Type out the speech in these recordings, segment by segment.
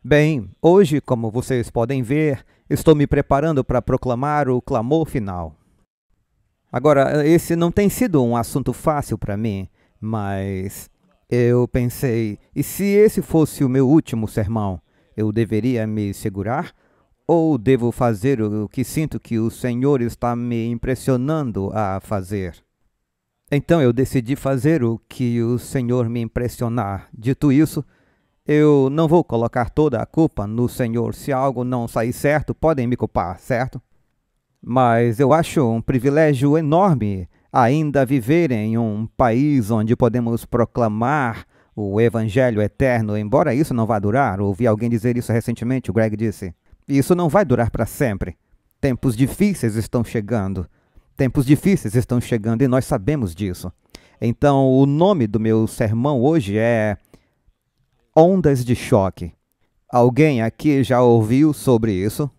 Bem, hoje, como vocês podem ver, estou me preparando para proclamar o clamor final. Agora, esse não tem sido um assunto fácil para mim, mas eu pensei, e se esse fosse o meu último sermão, eu deveria me segurar? Ou devo fazer o que sinto que o Senhor está me impressionando a fazer? Então eu decidi fazer o que o Senhor me impressionar. Dito isso, eu não vou colocar toda a culpa no Senhor. Se algo não sair certo, podem me culpar, certo? Mas eu acho um privilégio enorme ainda viver em um país onde podemos proclamar o Evangelho eterno, embora isso não vá durar. Ouvi alguém dizer isso recentemente, o Greg disse. Isso não vai durar para sempre. Tempos difíceis estão chegando. Tempos difíceis estão chegando e nós sabemos disso. Então, o nome do meu sermão hoje é Ondas de Choque. Alguém aqui já ouviu sobre isso?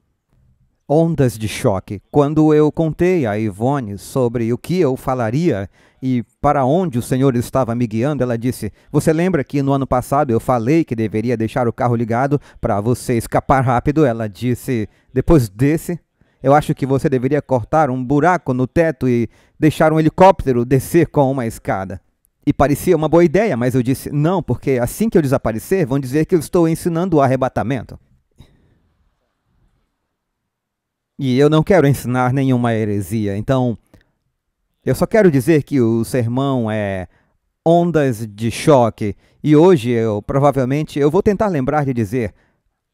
Ondas de choque. Quando eu contei a Ivone sobre o que eu falaria e para onde o Senhor estava me guiando, ela disse: "Você lembra que no ano passado eu falei que deveria deixar o carro ligado para você escapar rápido?" Ela disse: "Depois desse, eu acho que você deveria cortar um buraco no teto e deixar um helicóptero descer com uma escada." E parecia uma boa ideia, mas eu disse: "Não, porque assim que eu desaparecer, vão dizer que eu estou ensinando o arrebatamento. E eu não quero ensinar nenhuma heresia, então eu só quero dizer que o sermão é ondas de choque. E hoje provavelmente eu vou tentar lembrar de dizer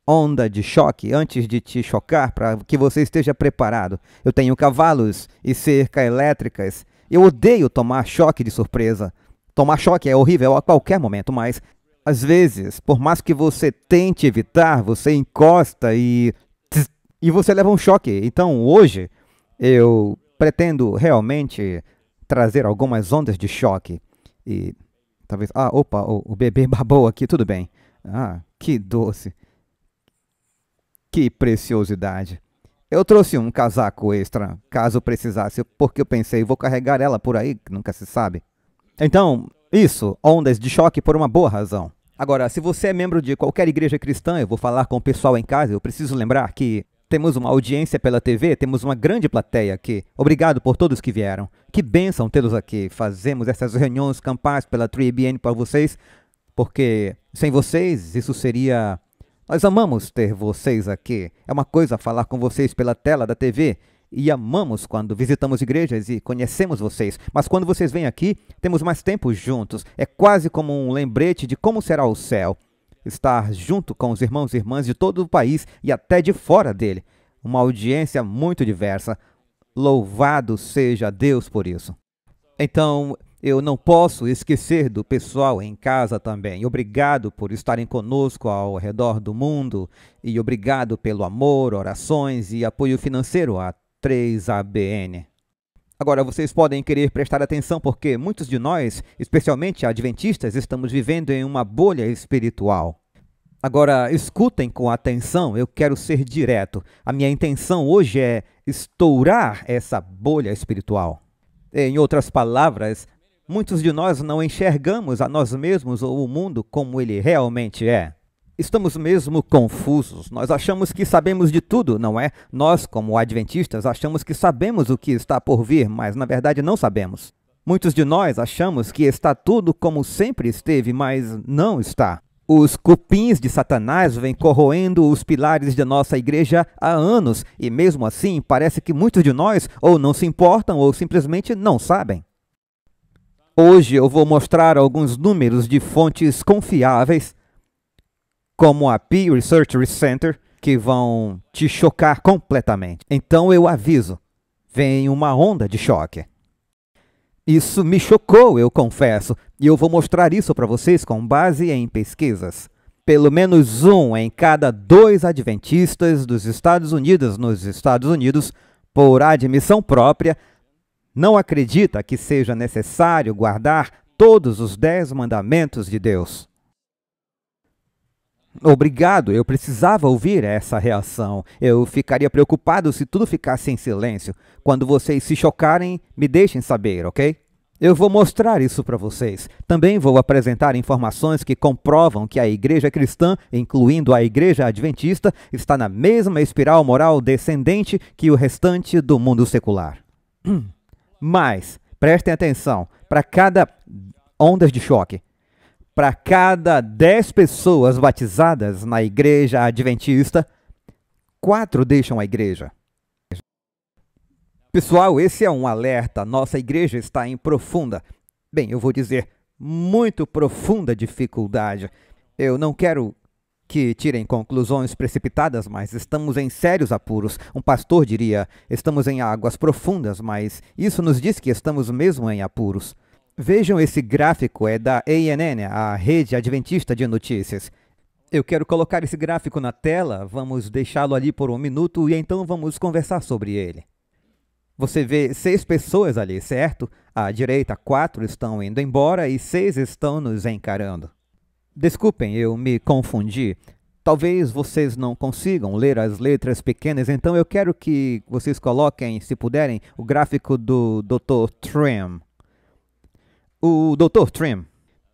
onda de choque antes de te chocar, para que você esteja preparado. Eu tenho cavalos e cerca elétricas. Eu odeio tomar choque de surpresa. Tomar choque é horrível a qualquer momento, mas às vezes, por mais que você tente evitar, você encosta e você leva um choque. Então hoje eu pretendo realmente trazer algumas ondas de choque. E talvez... opa, o bebê babou aqui, tudo bem. Que doce. Que preciosidade. Eu trouxe um casaco extra, caso precisasse, porque eu pensei, vou carregar ela por aí, nunca se sabe. Então, isso, ondas de choque por uma boa razão. Agora, se você é membro de qualquer igreja cristã, eu vou falar com o pessoal em casa, eu preciso lembrar que temos uma audiência pela TV, temos uma grande plateia aqui. Obrigado por todos que vieram. Que bênção tê-los aqui. Fazemos essas reuniões campais pela 3ABN para vocês, porque sem vocês isso seria... Nós amamos ter vocês aqui. É uma coisa falar com vocês pela tela da TV e amamos quando visitamos igrejas e conhecemos vocês. Mas quando vocês vêm aqui, temos mais tempo juntos. É quase como um lembrete de como será o céu. Estar junto com os irmãos e irmãs de todo o país e até de fora dele. Uma audiência muito diversa. Louvado seja Deus por isso. Então, eu não posso esquecer do pessoal em casa também. Obrigado por estarem conosco ao redor do mundo e obrigado pelo amor, orações e apoio financeiro à 3ABN. Agora, vocês podem querer prestar atenção porque muitos de nós, especialmente adventistas, estamos vivendo em uma bolha espiritual. Agora, escutem com atenção, eu quero ser direto. A minha intenção hoje é estourar essa bolha espiritual. Em outras palavras, muitos de nós não enxergamos a nós mesmos ou o mundo como ele realmente é. Estamos mesmo confusos. Nós achamos que sabemos de tudo, não é? Nós, como adventistas, achamos que sabemos o que está por vir, mas na verdade não sabemos. Muitos de nós achamos que está tudo como sempre esteve, mas não está. Os cupins de Satanás vêm corroendo os pilares da nossa igreja há anos, e mesmo assim parece que muitos de nós ou não se importam ou simplesmente não sabem. Hoje eu vou mostrar alguns números de fontes confiáveis, como a Pew Research Center, que vão te chocar completamente. Então eu aviso, vem uma onda de choque. Isso me chocou, eu confesso, e eu vou mostrar isso para vocês com base em pesquisas. Pelo menos 1 em cada 2 adventistas dos Estados Unidos nos Estados Unidos, por admissão própria, não acredita que seja necessário guardar todos os 10 mandamentos de Deus. Obrigado, eu precisava ouvir essa reação. Eu ficaria preocupado se tudo ficasse em silêncio. Quando vocês se chocarem, me deixem saber, ok? Eu vou mostrar isso para vocês. Também vou apresentar informações que comprovam que a igreja cristã, incluindo a igreja adventista, está na mesma espiral moral descendente que o restante do mundo secular. Mas, prestem atenção, para cada ondas de choque, para cada 10 pessoas batizadas na igreja adventista, 4 deixam a igreja. Pessoal, esse é um alerta. Nossa igreja está em profunda, bem, eu vou dizer, muito profunda dificuldade. Eu não quero que tirem conclusões precipitadas, mas estamos em sérios apuros. Um pastor diria, estamos em águas profundas, mas isso nos diz que estamos mesmo em apuros. Vejam esse gráfico, é da ANN, a Rede Adventista de Notícias. Eu quero colocar esse gráfico na tela, vamos deixá-lo ali por 1 minuto e então vamos conversar sobre ele. Você vê 6 pessoas ali, certo? À direita, 4 estão indo embora e 6 estão nos encarando. Desculpem, eu me confundi. Talvez vocês não consigam ler as letras pequenas, então eu quero que vocês coloquem, se puderem, o gráfico do Dr. Trim. O Dr. Trim.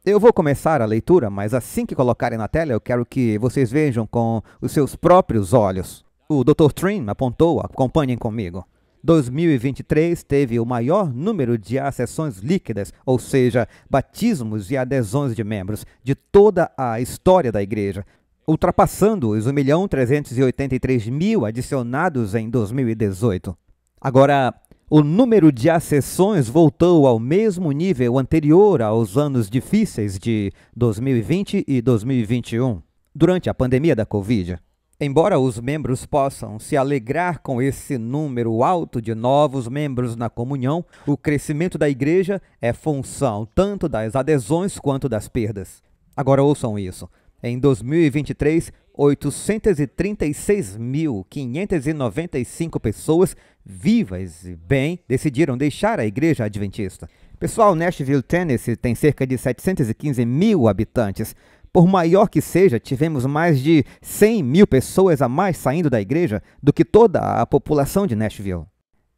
Eu vou começar a leitura, mas assim que colocarem na tela, eu quero que vocês vejam com os seus próprios olhos. O Dr. Trim apontou, acompanhem comigo. 2023 teve o maior número de acessões líquidas, ou seja, batismos e adesões de membros, de toda a história da igreja, ultrapassando os 1.383.000 adicionados em 2018. Agora, o número de acessões voltou ao mesmo nível anterior aos anos difíceis de 2020 e 2021, durante a pandemia da Covid. Embora os membros possam se alegrar com esse número alto de novos membros na comunhão, o crescimento da igreja é função tanto das adesões quanto das perdas. Agora ouçam isso. Em 2023, 836.595 pessoas vivas e bem decidiram deixar a igreja adventista. Pessoal, Nashville, Tennessee tem cerca de 715 mil habitantes. Por maior que seja, tivemos mais de 100 mil pessoas a mais saindo da igreja do que toda a população de Nashville.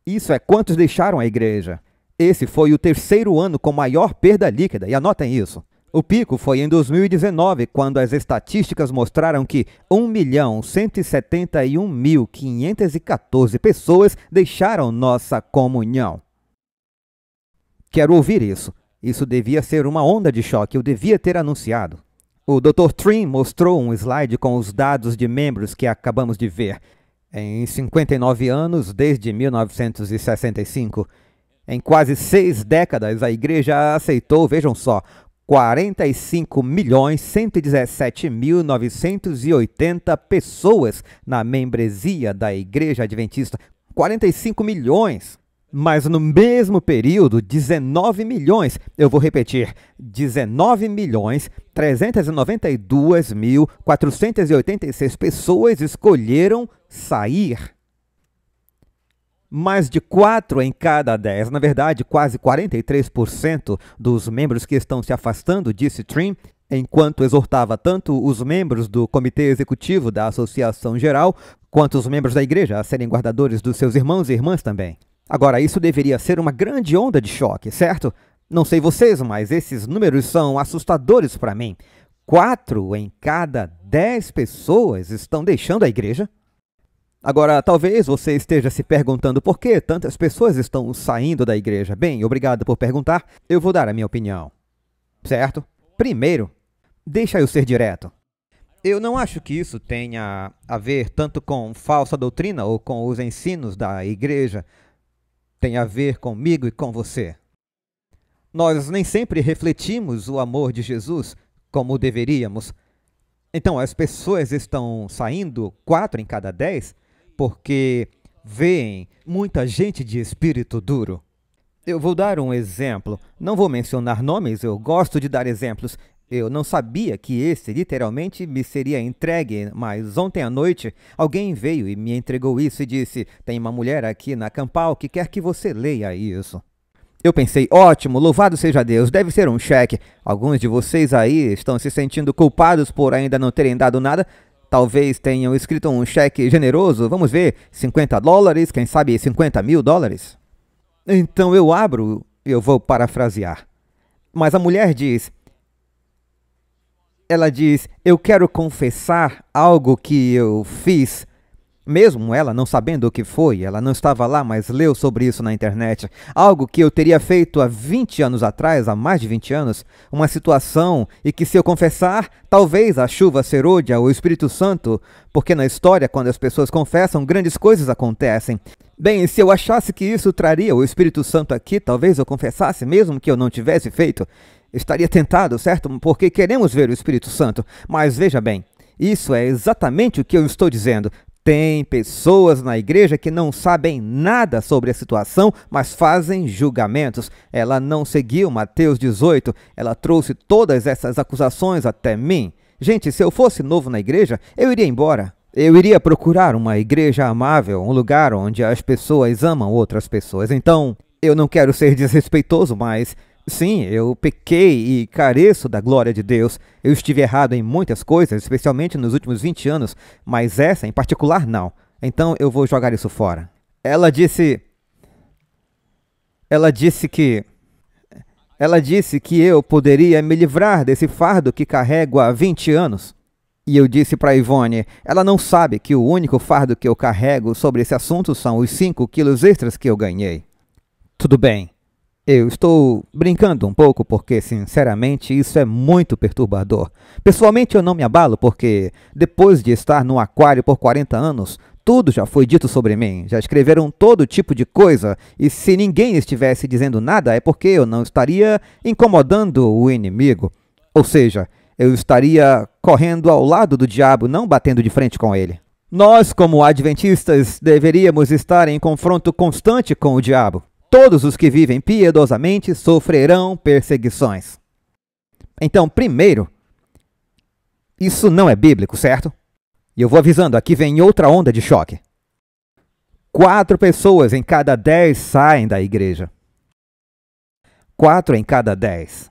Isso é quantos deixaram a igreja. Esse foi o 3º ano com maior perda líquida, e anotem isso. O pico foi em 2019, quando as estatísticas mostraram que 1.171.514 pessoas deixaram nossa comunhão. Quero ouvir isso. Isso devia ser uma onda de choque, eu devia ter anunciado. O Dr. Trim mostrou um slide com os dados de membros que acabamos de ver. Em 59 anos, desde 1965, em quase 6 décadas, a igreja aceitou, vejam só, 45.117.980 pessoas na membresia da Igreja Adventista. 45 milhões! Mas no mesmo período, 19 milhões, eu vou repetir, 19.392.486 pessoas escolheram sair. Mais de 4 em cada 10, na verdade, quase 43% dos membros que estão se afastando, disse Trim, enquanto exortava tanto os membros do Comitê Executivo da Associação Geral, quanto os membros da igreja a serem guardadores dos seus irmãos e irmãs também. Agora, isso deveria ser uma grande onda de choque, certo? Não sei vocês, mas esses números são assustadores para mim. 4 em cada 10 pessoas estão deixando a igreja. Agora, talvez você esteja se perguntando por que tantas pessoas estão saindo da igreja. Bem, obrigado por perguntar. Eu vou dar a minha opinião. Certo? Primeiro, deixa eu ser direto. Eu não acho que isso tenha a ver tanto com falsa doutrina ou com os ensinos da igreja. Tem a ver comigo e com você. Nós nem sempre refletimos o amor de Jesus como deveríamos. Então, as pessoas estão saindo 4 em cada 10 porque veem muita gente de espírito duro. Eu vou dar um exemplo. Não vou mencionar nomes, eu gosto de dar exemplos. Eu não sabia que esse literalmente me seria entregue, mas ontem à noite alguém veio e me entregou isso e disse: tem uma mulher aqui na Campal que quer que você leia isso. Eu pensei, ótimo, louvado seja Deus, deve ser um cheque. Alguns de vocês aí estão se sentindo culpados por ainda não terem dado nada. Talvez tenham escrito um cheque generoso, vamos ver, $50, quem sabe $50.000. Então eu abro Eu vou parafrasear. Mas a mulher diz, eu quero confessar algo que eu fiz, mesmo ela não sabendo o que foi, ela não estava lá, mas leu sobre isso na internet. Algo que eu teria feito há 20 anos atrás, há mais de 20 anos, uma situação e que se eu confessar, talvez a chuva se erode ao Espírito Santo, porque na história, quando as pessoas confessam, grandes coisas acontecem. Bem, se eu achasse que isso traria o Espírito Santo aqui, talvez eu confessasse, mesmo que eu não tivesse feito. Estaria tentado, certo? Porque queremos ver o Espírito Santo. Mas veja bem, isso é exatamente o que eu estou dizendo. Tem pessoas na igreja que não sabem nada sobre a situação, mas fazem julgamentos. Ela não seguiu Mateus 18, ela trouxe todas essas acusações até mim. Gente, se eu fosse novo na igreja, eu iria embora. Eu iria procurar uma igreja amável, um lugar onde as pessoas amam outras pessoas. Então, eu não quero ser desrespeitoso, mas sim, eu pequei e careço da glória de Deus. Eu estive errado em muitas coisas, especialmente nos últimos 20 anos, mas essa em particular não. Então eu vou jogar isso fora. Ela disse que eu poderia me livrar desse fardo que carrego há 20 anos. E eu disse para Ivone, ela não sabe que o único fardo que eu carrego sobre esse assunto são os 5 quilos extras que eu ganhei. Tudo bem. Eu estou brincando um pouco porque, sinceramente, isso é muito perturbador. Pessoalmente, eu não me abalo porque, depois de estar no aquário por 40 anos, tudo já foi dito sobre mim. Já escreveram todo tipo de coisa e se ninguém estivesse dizendo nada é porque eu não estaria incomodando o inimigo. Ou seja, eu estaria correndo ao lado do diabo, não batendo de frente com ele. Nós, como adventistas, deveríamos estar em confronto constante com o diabo. Todos os que vivem piedosamente sofrerão perseguições. Então, primeiro, isso não é bíblico, certo? E eu vou avisando, aqui vem outra onda de choque. 4 pessoas em cada 10 saem da igreja. 4 em cada 10.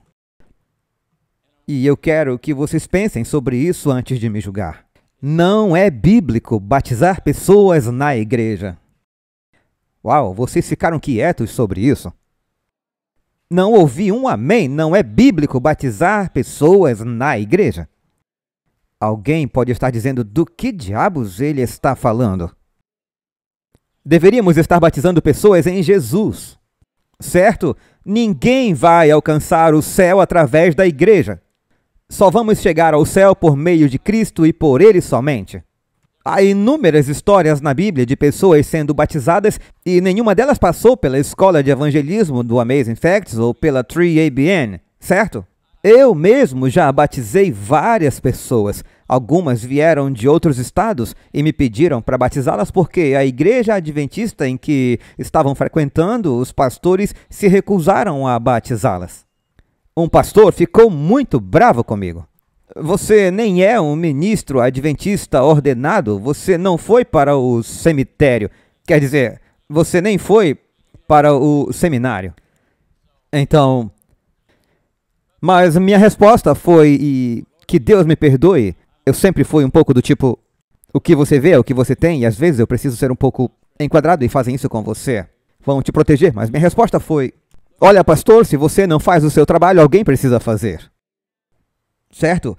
E eu quero que vocês pensem sobre isso antes de me julgar. Não é bíblico batizar pessoas na igreja. Uau, vocês ficaram quietos sobre isso? Não ouvi um amém. Não é bíblico batizar pessoas na igreja. Alguém pode estar dizendo do que diabos ele está falando? Deveríamos estar batizando pessoas em Jesus, certo? Ninguém vai alcançar o céu através da igreja. Só vamos chegar ao céu por meio de Cristo e por Ele somente. Há inúmeras histórias na Bíblia de pessoas sendo batizadas e nenhuma delas passou pela escola de evangelismo do Amazing Facts ou pela 3ABN, certo? Eu mesmo já batizei várias pessoas. Algumas vieram de outros estados e me pediram para batizá-las porque a igreja adventista em que estavam frequentando, os pastores se recusaram a batizá-las. Um pastor ficou muito bravo comigo. Você nem é um ministro adventista ordenado, você não foi para o cemitério. Quer dizer, você nem foi para o seminário. Então, mas minha resposta foi, e que Deus me perdoe, eu sempre fui um pouco do tipo, o que você vê é o que você tem, e às vezes eu preciso ser um pouco enquadrado e fazem isso com você. Vão te proteger, mas minha resposta foi, olha, pastor, se você não faz o seu trabalho, alguém precisa fazer. Certo?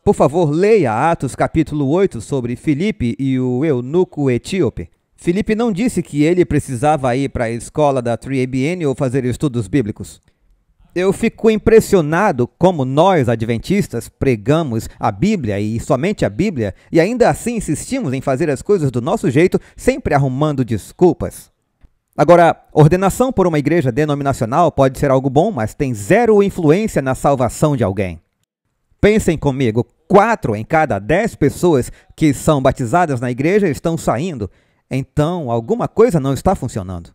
Por favor, leia Atos capítulo 8 sobre Filipe e o eunuco etíope. Filipe não disse que ele precisava ir para a escola da 3ABN ou fazer estudos bíblicos. Eu fico impressionado como nós, adventistas, pregamos a Bíblia e somente a Bíblia e ainda assim insistimos em fazer as coisas do nosso jeito, sempre arrumando desculpas. Agora, ordenação por uma igreja denominacional pode ser algo bom, mas tem zero influência na salvação de alguém. Pensem comigo, 4 em cada 10 pessoas que são batizadas na igreja estão saindo. Então, alguma coisa não está funcionando.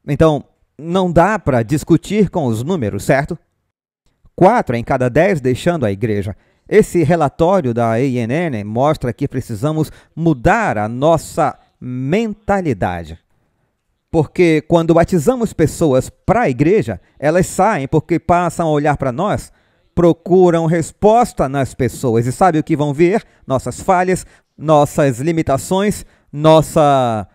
Então, não dá para discutir com os números, certo? 4 em cada 10 deixando a igreja. Esse relatório da ANN mostra que precisamos mudar a nossa mentalidade. Porque quando batizamos pessoas para a igreja, elas saem porque passam a olhar para nós, procuram resposta nas pessoas e sabe o que vão ver? Nossas falhas, nossas limitações, nossa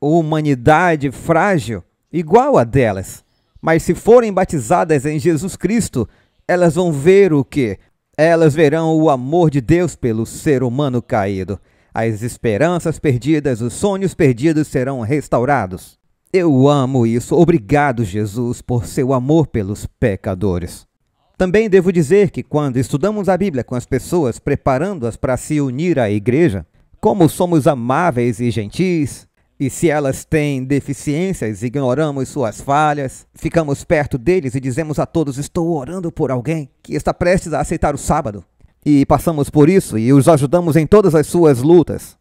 humanidade frágil, igual a delas. Mas se forem batizadas em Jesus Cristo, elas vão ver o quê? Elas verão o amor de Deus pelo ser humano caído. As esperanças perdidas, os sonhos perdidos serão restaurados. Eu amo isso. Obrigado, Jesus, por seu amor pelos pecadores. Também devo dizer que quando estudamos a Bíblia com as pessoas, preparando-as para se unir à igreja, como somos amáveis e gentis, e se elas têm deficiências, ignoramos suas falhas, ficamos perto deles e dizemos a todos: estou orando por alguém que está prestes a aceitar o sábado. E passamos por isso e os ajudamos em todas as suas lutas.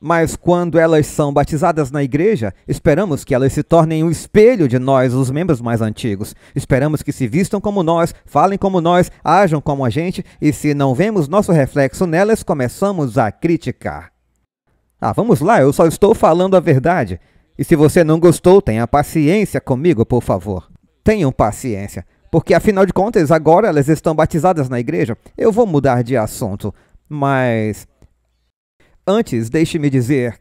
Mas quando elas são batizadas na igreja, esperamos que elas se tornem um espelho de nós, os membros mais antigos. Esperamos que se vistam como nós, falem como nós, ajam como a gente, e se não vemos nosso reflexo nelas, começamos a criticar. Vamos lá, eu só estou falando a verdade. E se você não gostou, tenha paciência comigo, por favor. Tenham paciência, porque afinal de contas, agora elas estão batizadas na igreja. Eu vou mudar de assunto, mas antes, deixe-me dizer,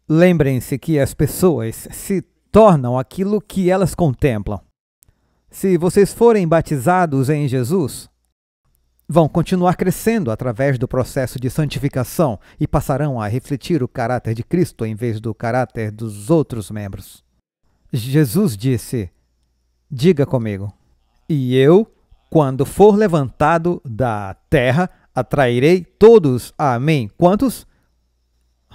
lembrem-se que as pessoas se tornam aquilo que elas contemplam. Se vocês forem batizados em Jesus, vão continuar crescendo através do processo de santificação e passarão a refletir o caráter de Cristo em vez do caráter dos outros membros. Jesus disse: diga comigo, e eu, quando for levantado da terra, atrairei todos a mim. Quantos?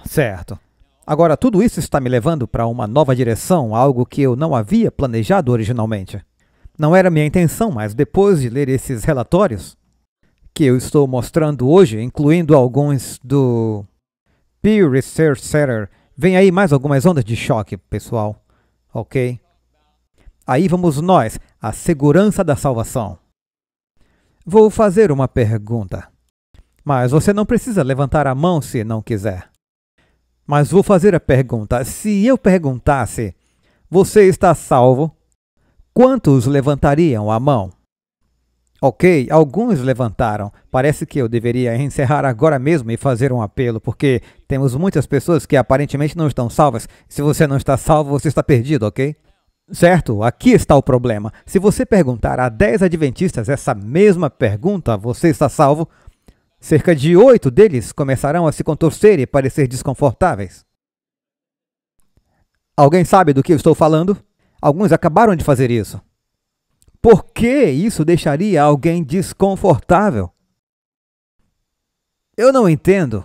Certo. Agora, tudo isso está me levando para uma nova direção, algo que eu não havia planejado originalmente. Não era minha intenção, mas depois de ler esses relatórios que eu estou mostrando hoje, incluindo alguns do Pew Research Center, vem aí mais algumas ondas de choque, pessoal. Ok? Aí vamos nós, a segurança da salvação. Vou fazer uma pergunta. Mas você não precisa levantar a mão se não quiser. Mas vou fazer a pergunta. Se eu perguntasse, você está salvo? Quantos levantariam a mão? Ok, alguns levantaram. Parece que eu deveria encerrar agora mesmo e fazer um apelo, porque temos muitas pessoas que aparentemente não estão salvas. Se você não está salvo, você está perdido, ok? Certo, aqui está o problema. Se você perguntar a 10 adventistas essa mesma pergunta, você está salvo? Cerca de 8 deles começarão a se contorcer e parecer desconfortáveis. Alguém sabe do que eu estou falando? Alguns acabaram de fazer isso. Por que isso deixaria alguém desconfortável? Eu não entendo.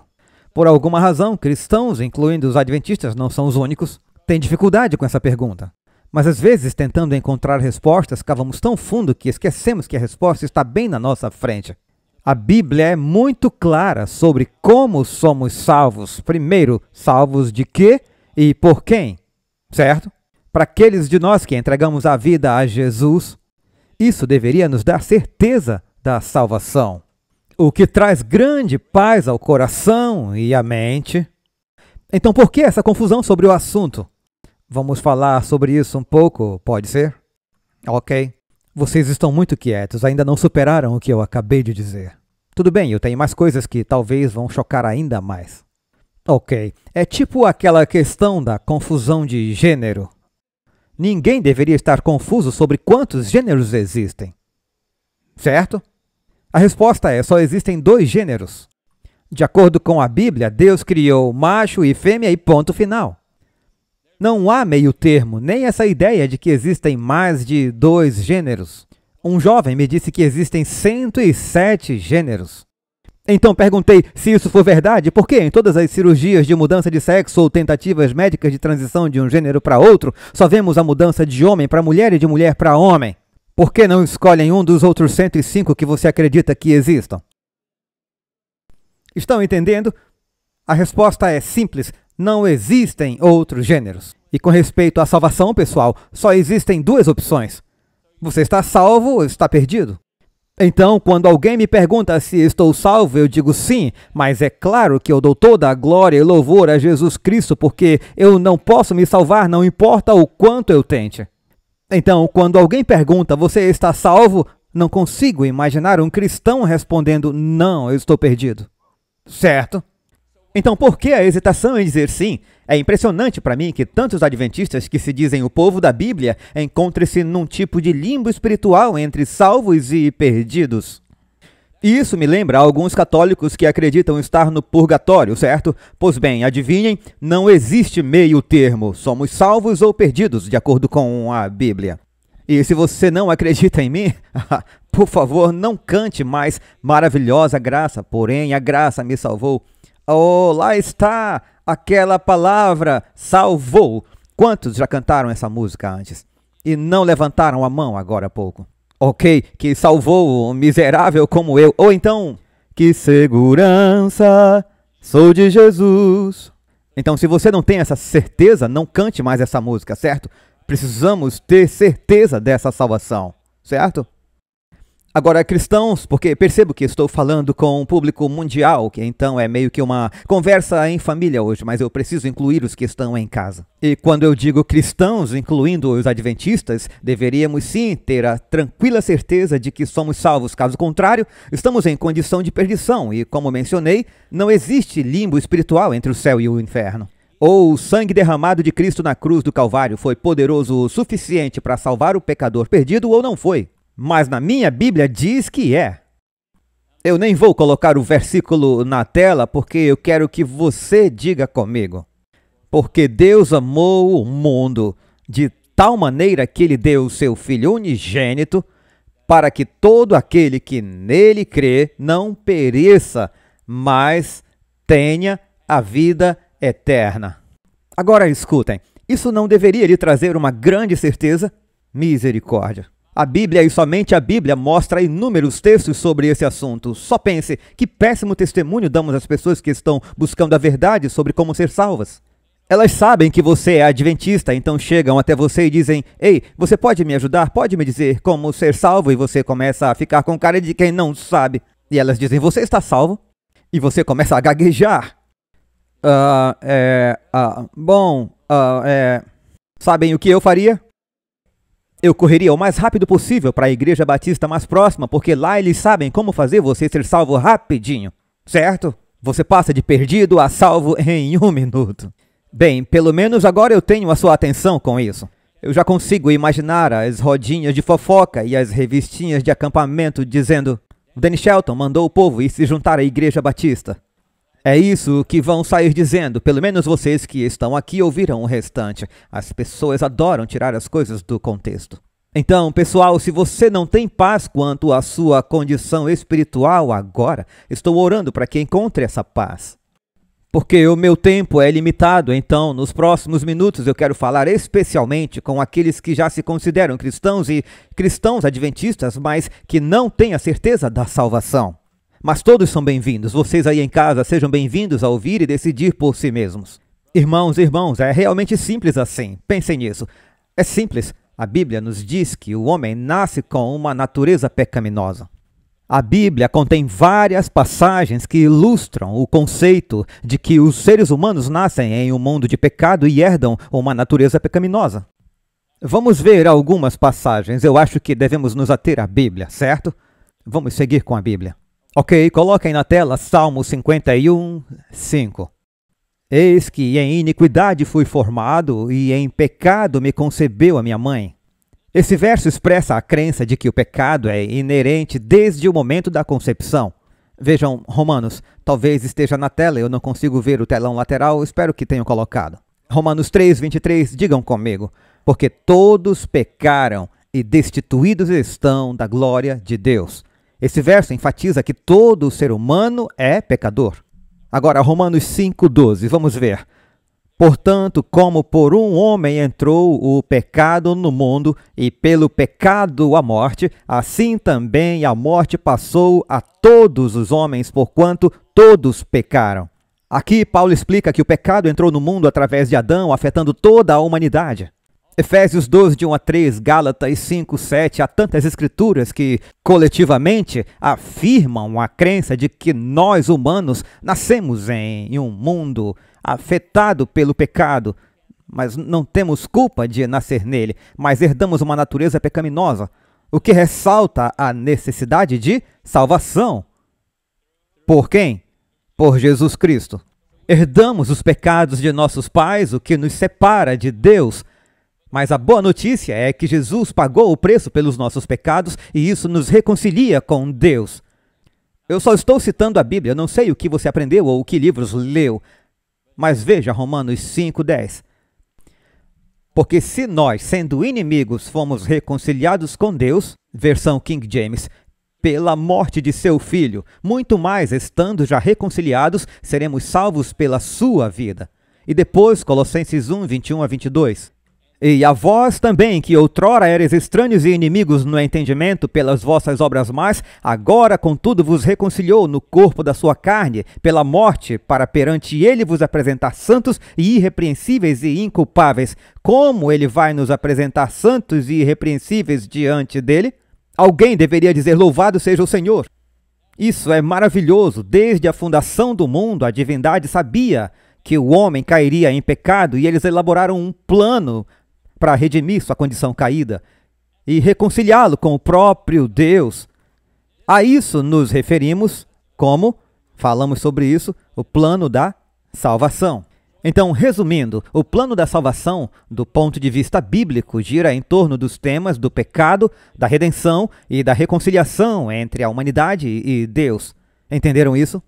Por alguma razão, cristãos, incluindo os adventistas, não são os únicos, têm dificuldade com essa pergunta. Mas às vezes, tentando encontrar respostas, cavamos tão fundo que esquecemos que a resposta está bem na nossa frente. A Bíblia é muito clara sobre como somos salvos. Primeiro, salvos de quê e por quem? Certo? Para aqueles de nós que entregamos a vida a Jesus, isso deveria nos dar certeza da salvação, o que traz grande paz ao coração e à mente. Então, por que essa confusão sobre o assunto? Vamos falar sobre isso um pouco, pode ser? Ok. Vocês estão muito quietos, ainda não superaram o que eu acabei de dizer. Tudo bem, eu tenho mais coisas que talvez vão chocar ainda mais. Ok, é tipo aquela questão da confusão de gênero. Ninguém deveria estar confuso sobre quantos gêneros existem. Certo? A resposta é: só existem 2 gêneros. De acordo com a Bíblia, Deus criou macho e fêmea e ponto final. Não há meio termo, nem essa ideia de que existem mais de 2 gêneros. Um jovem me disse que existem 107 gêneros. Então perguntei: se isso for verdade, por que em todas as cirurgias de mudança de sexo ou tentativas médicas de transição de um gênero para outro, só vemos a mudança de homem para mulher e de mulher para homem? Por que não escolhem um dos outros 105 que você acredita que existam? Estão entendendo? A resposta é simples: não existem outros gêneros. E com respeito à salvação, pessoal, só existem 2 opções. Você está salvo ou está perdido? Então, quando alguém me pergunta se estou salvo, eu digo sim, mas é claro que eu dou toda a glória e louvor a Jesus Cristo, porque eu não posso me salvar, não importa o quanto eu tente. Então, quando alguém pergunta: você está salvo? Não consigo imaginar um cristão respondendo: não, eu estou perdido. Certo? Então, por que a hesitação em dizer sim? É impressionante para mim que tantos adventistas que se dizem o povo da Bíblia encontrem-se num tipo de limbo espiritual entre salvos e perdidos. E isso me lembra alguns católicos que acreditam estar no purgatório, certo? Pois bem, adivinhem, não existe meio termo. Somos salvos ou perdidos, de acordo com a Bíblia. E se você não acredita em mim, por favor, não cante mais maravilhosa graça, porém a graça me salvou. Oh, lá está aquela palavra, salvou. Quantos já cantaram essa música antes? E não levantaram a mão agora há pouco? Ok, que salvou um miserável como eu. Ou então, que segurança, sou de Jesus. Então, se você não tem essa certeza, não cante mais essa música, certo? Precisamos ter certeza dessa salvação, certo? Agora, cristãos, porque percebo que estou falando com um público mundial, que então é meio que uma conversa em família hoje, mas eu preciso incluir os que estão em casa. E quando eu digo cristãos, incluindo os adventistas, deveríamos sim ter a tranquila certeza de que somos salvos. Caso contrário, estamos em condição de perdição e, como mencionei, não existe limbo espiritual entre o céu e o inferno. Ou o sangue derramado de Cristo na cruz do Calvário foi poderoso o suficiente para salvar o pecador perdido ou não foi? Mas na minha Bíblia diz que é. Eu nem vou colocar o versículo na tela porque eu quero que você diga comigo. Porque Deus amou o mundo de tal maneira que Ele deu o seu Filho unigênito para que todo aquele que nele crê não pereça, mas tenha a vida eterna. Agora escutem, isso não deveria lhe trazer uma grande certeza? Misericórdia. A Bíblia e somente a Bíblia mostra inúmeros textos sobre esse assunto. Só pense, que péssimo testemunho damos às pessoas que estão buscando a verdade sobre como ser salvas. Elas sabem que você é adventista, então chegam até você e dizem: ei, você pode me ajudar? Pode me dizer como ser salvo? E você começa a ficar com cara de quem não sabe. E elas dizem: você está salvo? E você começa a gaguejar. Sabem o que eu faria? Eu correria o mais rápido possível para a igreja batista mais próxima, porque lá eles sabem como fazer você ser salvo rapidinho, certo? Você passa de perdido a salvo em 1 minuto. Bem, pelo menos agora eu tenho a sua atenção com isso. Eu já consigo imaginar as rodinhas de fofoca e as revistinhas de acampamento dizendo: Danny Shelton mandou o povo ir se juntar à igreja batista. É isso que vão sair dizendo, pelo menos vocês que estão aqui ouvirão o restante. As pessoas adoram tirar as coisas do contexto. Então, pessoal, se você não tem paz quanto à sua condição espiritual agora, estou orando para que encontre essa paz. Porque o meu tempo é limitado, então nos próximos minutos eu quero falar especialmente com aqueles que já se consideram cristãos e cristãos adventistas, mas que não têm a certeza da salvação. Mas todos são bem-vindos. Vocês aí em casa sejam bem-vindos a ouvir e decidir por si mesmos. Irmãos e irmãos, é realmente simples assim. Pensem nisso. É simples. A Bíblia nos diz que o homem nasce com uma natureza pecaminosa. A Bíblia contém várias passagens que ilustram o conceito de que os seres humanos nascem em um mundo de pecado e herdam uma natureza pecaminosa. Vamos ver algumas passagens. Eu acho que devemos nos ater à Bíblia, certo? Vamos seguir com a Bíblia. Ok, coloquem na tela Salmo 51, 5. Eis que em iniquidade fui formado e em pecado me concebeu a minha mãe. Esse verso expressa a crença de que o pecado é inerente desde o momento da concepção. Vejam, Romanos, talvez esteja na tela, eu não consigo ver o telão lateral, espero que tenham colocado. Romanos 3, 23, digam comigo. Porque todos pecaram e destituídos estão da glória de Deus. Esse verso enfatiza que todo ser humano é pecador. Agora, Romanos 5,12, vamos ver. Portanto, como por um homem entrou o pecado no mundo, e pelo pecado a morte, assim também a morte passou a todos os homens, porquanto todos pecaram. Aqui, Paulo explica que o pecado entrou no mundo através de Adão, afetando toda a humanidade. Efésios 2, de 1 a 3, Gálatas 5, 7, há tantas escrituras que, coletivamente, afirmam a crença de que nós, humanos, nascemos em um mundo afetado pelo pecado, mas não temos culpa de nascer nele, mas herdamos uma natureza pecaminosa, o que ressalta a necessidade de salvação. Por quem? Por Jesus Cristo. Herdamos os pecados de nossos pais, o que nos separa de Deus. Mas a boa notícia é que Jesus pagou o preço pelos nossos pecados e isso nos reconcilia com Deus. Eu só estou citando a Bíblia, não sei o que você aprendeu ou que livros leu, mas veja Romanos 5:10. Porque se nós, sendo inimigos, fomos reconciliados com Deus, versão King James, pela morte de seu Filho, muito mais, estando já reconciliados, seremos salvos pela sua vida. E depois, Colossenses 1:21-22. E a vós também, que outrora eres estranhos e inimigos no entendimento pelas vossas obras más, agora contudo vos reconciliou no corpo da sua carne, pela morte, para perante ele vos apresentar santos e irrepreensíveis e inculpáveis. Como ele vai nos apresentar santos e irrepreensíveis diante dele? Alguém deveria dizer: louvado seja o Senhor. Isso é maravilhoso. Desde a fundação do mundo, a divindade sabia que o homem cairia em pecado e eles elaboraram um plano para redimir sua condição caída e reconciliá-lo com o próprio Deus. A isso nos referimos como, falamos sobre isso, o plano da salvação. Então, resumindo, o plano da salvação, do ponto de vista bíblico, gira em torno dos temas do pecado, da redenção e da reconciliação entre a humanidade e Deus. Entenderam isso?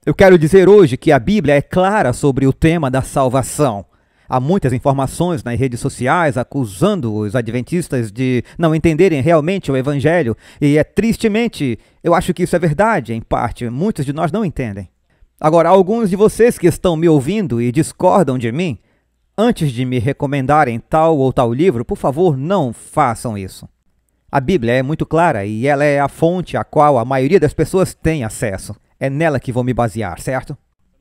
Eu quero dizer hoje que a Bíblia é clara sobre o tema da salvação. Há muitas informações nas redes sociais acusando os adventistas de não entenderem realmente o Evangelho, e tristemente, eu acho que isso é verdade, em parte, muitos de nós não entendem. Agora, alguns de vocês que estão me ouvindo e discordam de mim, antes de me recomendarem tal ou tal livro, por favor, não façam isso. A Bíblia é muito clara e ela é a fonte a qual a maioria das pessoas tem acesso. É nela que vou me basear, certo?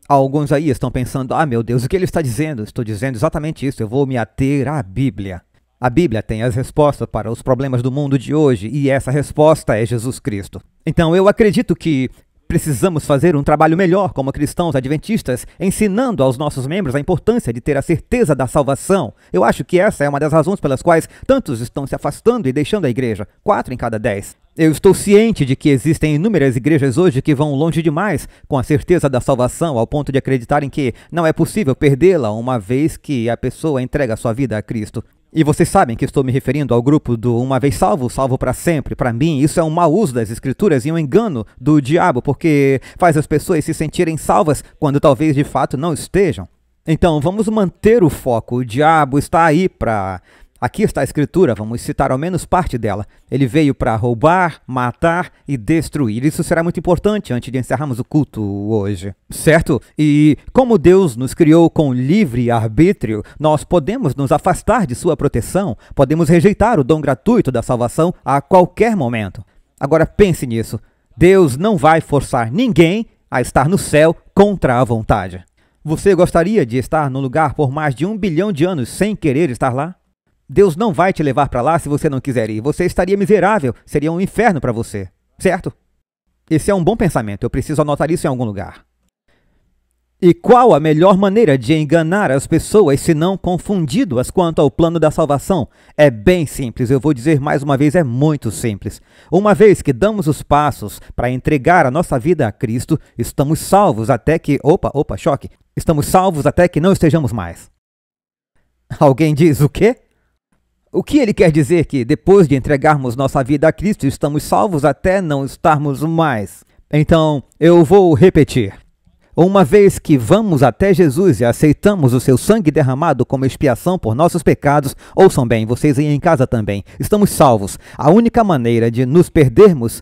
Alguns aí estão pensando: ah, meu Deus, o que ele está dizendo? Estou dizendo exatamente isso, eu vou me ater à Bíblia. A Bíblia tem as respostas para os problemas do mundo de hoje e essa resposta é Jesus Cristo. Então eu acredito que precisamos fazer um trabalho melhor como cristãos adventistas, ensinando aos nossos membros a importância de ter a certeza da salvação. Eu acho que essa é uma das razões pelas quais tantos estão se afastando e deixando a igreja, 4 em cada 10. Eu estou ciente de que existem inúmeras igrejas hoje que vão longe demais com a certeza da salvação, ao ponto de acreditarem que não é possível perdê-la uma vez que a pessoa entrega a sua vida a Cristo. E vocês sabem que estou me referindo ao grupo do uma vez salvo, salvo para sempre. Para mim, isso é um mau uso das Escrituras e um engano do diabo, porque faz as pessoas se sentirem salvas quando talvez de fato não estejam. Então, vamos manter o foco. O diabo está aí para... Aqui está a Escritura, vamos citar ao menos parte dela. Ele veio para roubar, matar e destruir. Isso será muito importante antes de encerrarmos o culto hoje, certo? E como Deus nos criou com livre arbítrio, nós podemos nos afastar de sua proteção, podemos rejeitar o dom gratuito da salvação a qualquer momento. Agora pense nisso. Deus não vai forçar ninguém a estar no céu contra a vontade. Você gostaria de estar no lugar por mais de 1 bilhão de anos sem querer estar lá? Deus não vai te levar para lá se você não quiser ir. Você estaria miserável, seria um inferno para você, certo? Esse é um bom pensamento, eu preciso anotar isso em algum lugar. E qual a melhor maneira de enganar as pessoas se não confundi-las quanto ao plano da salvação? É bem simples, eu vou dizer mais uma vez, é muito simples. Uma vez que damos os passos para entregar a nossa vida a Cristo, estamos salvos até que... choque! Estamos salvos até que não estejamos mais. Alguém diz o quê? O que ele quer dizer que depois de entregarmos nossa vida a Cristo, estamos salvos até não estarmos mais? Então, eu vou repetir. Uma vez que vamos até Jesus e aceitamos o seu sangue derramado como expiação por nossos pecados, ouçam bem, vocês aí em casa também, estamos salvos. A única maneira de nos perdermos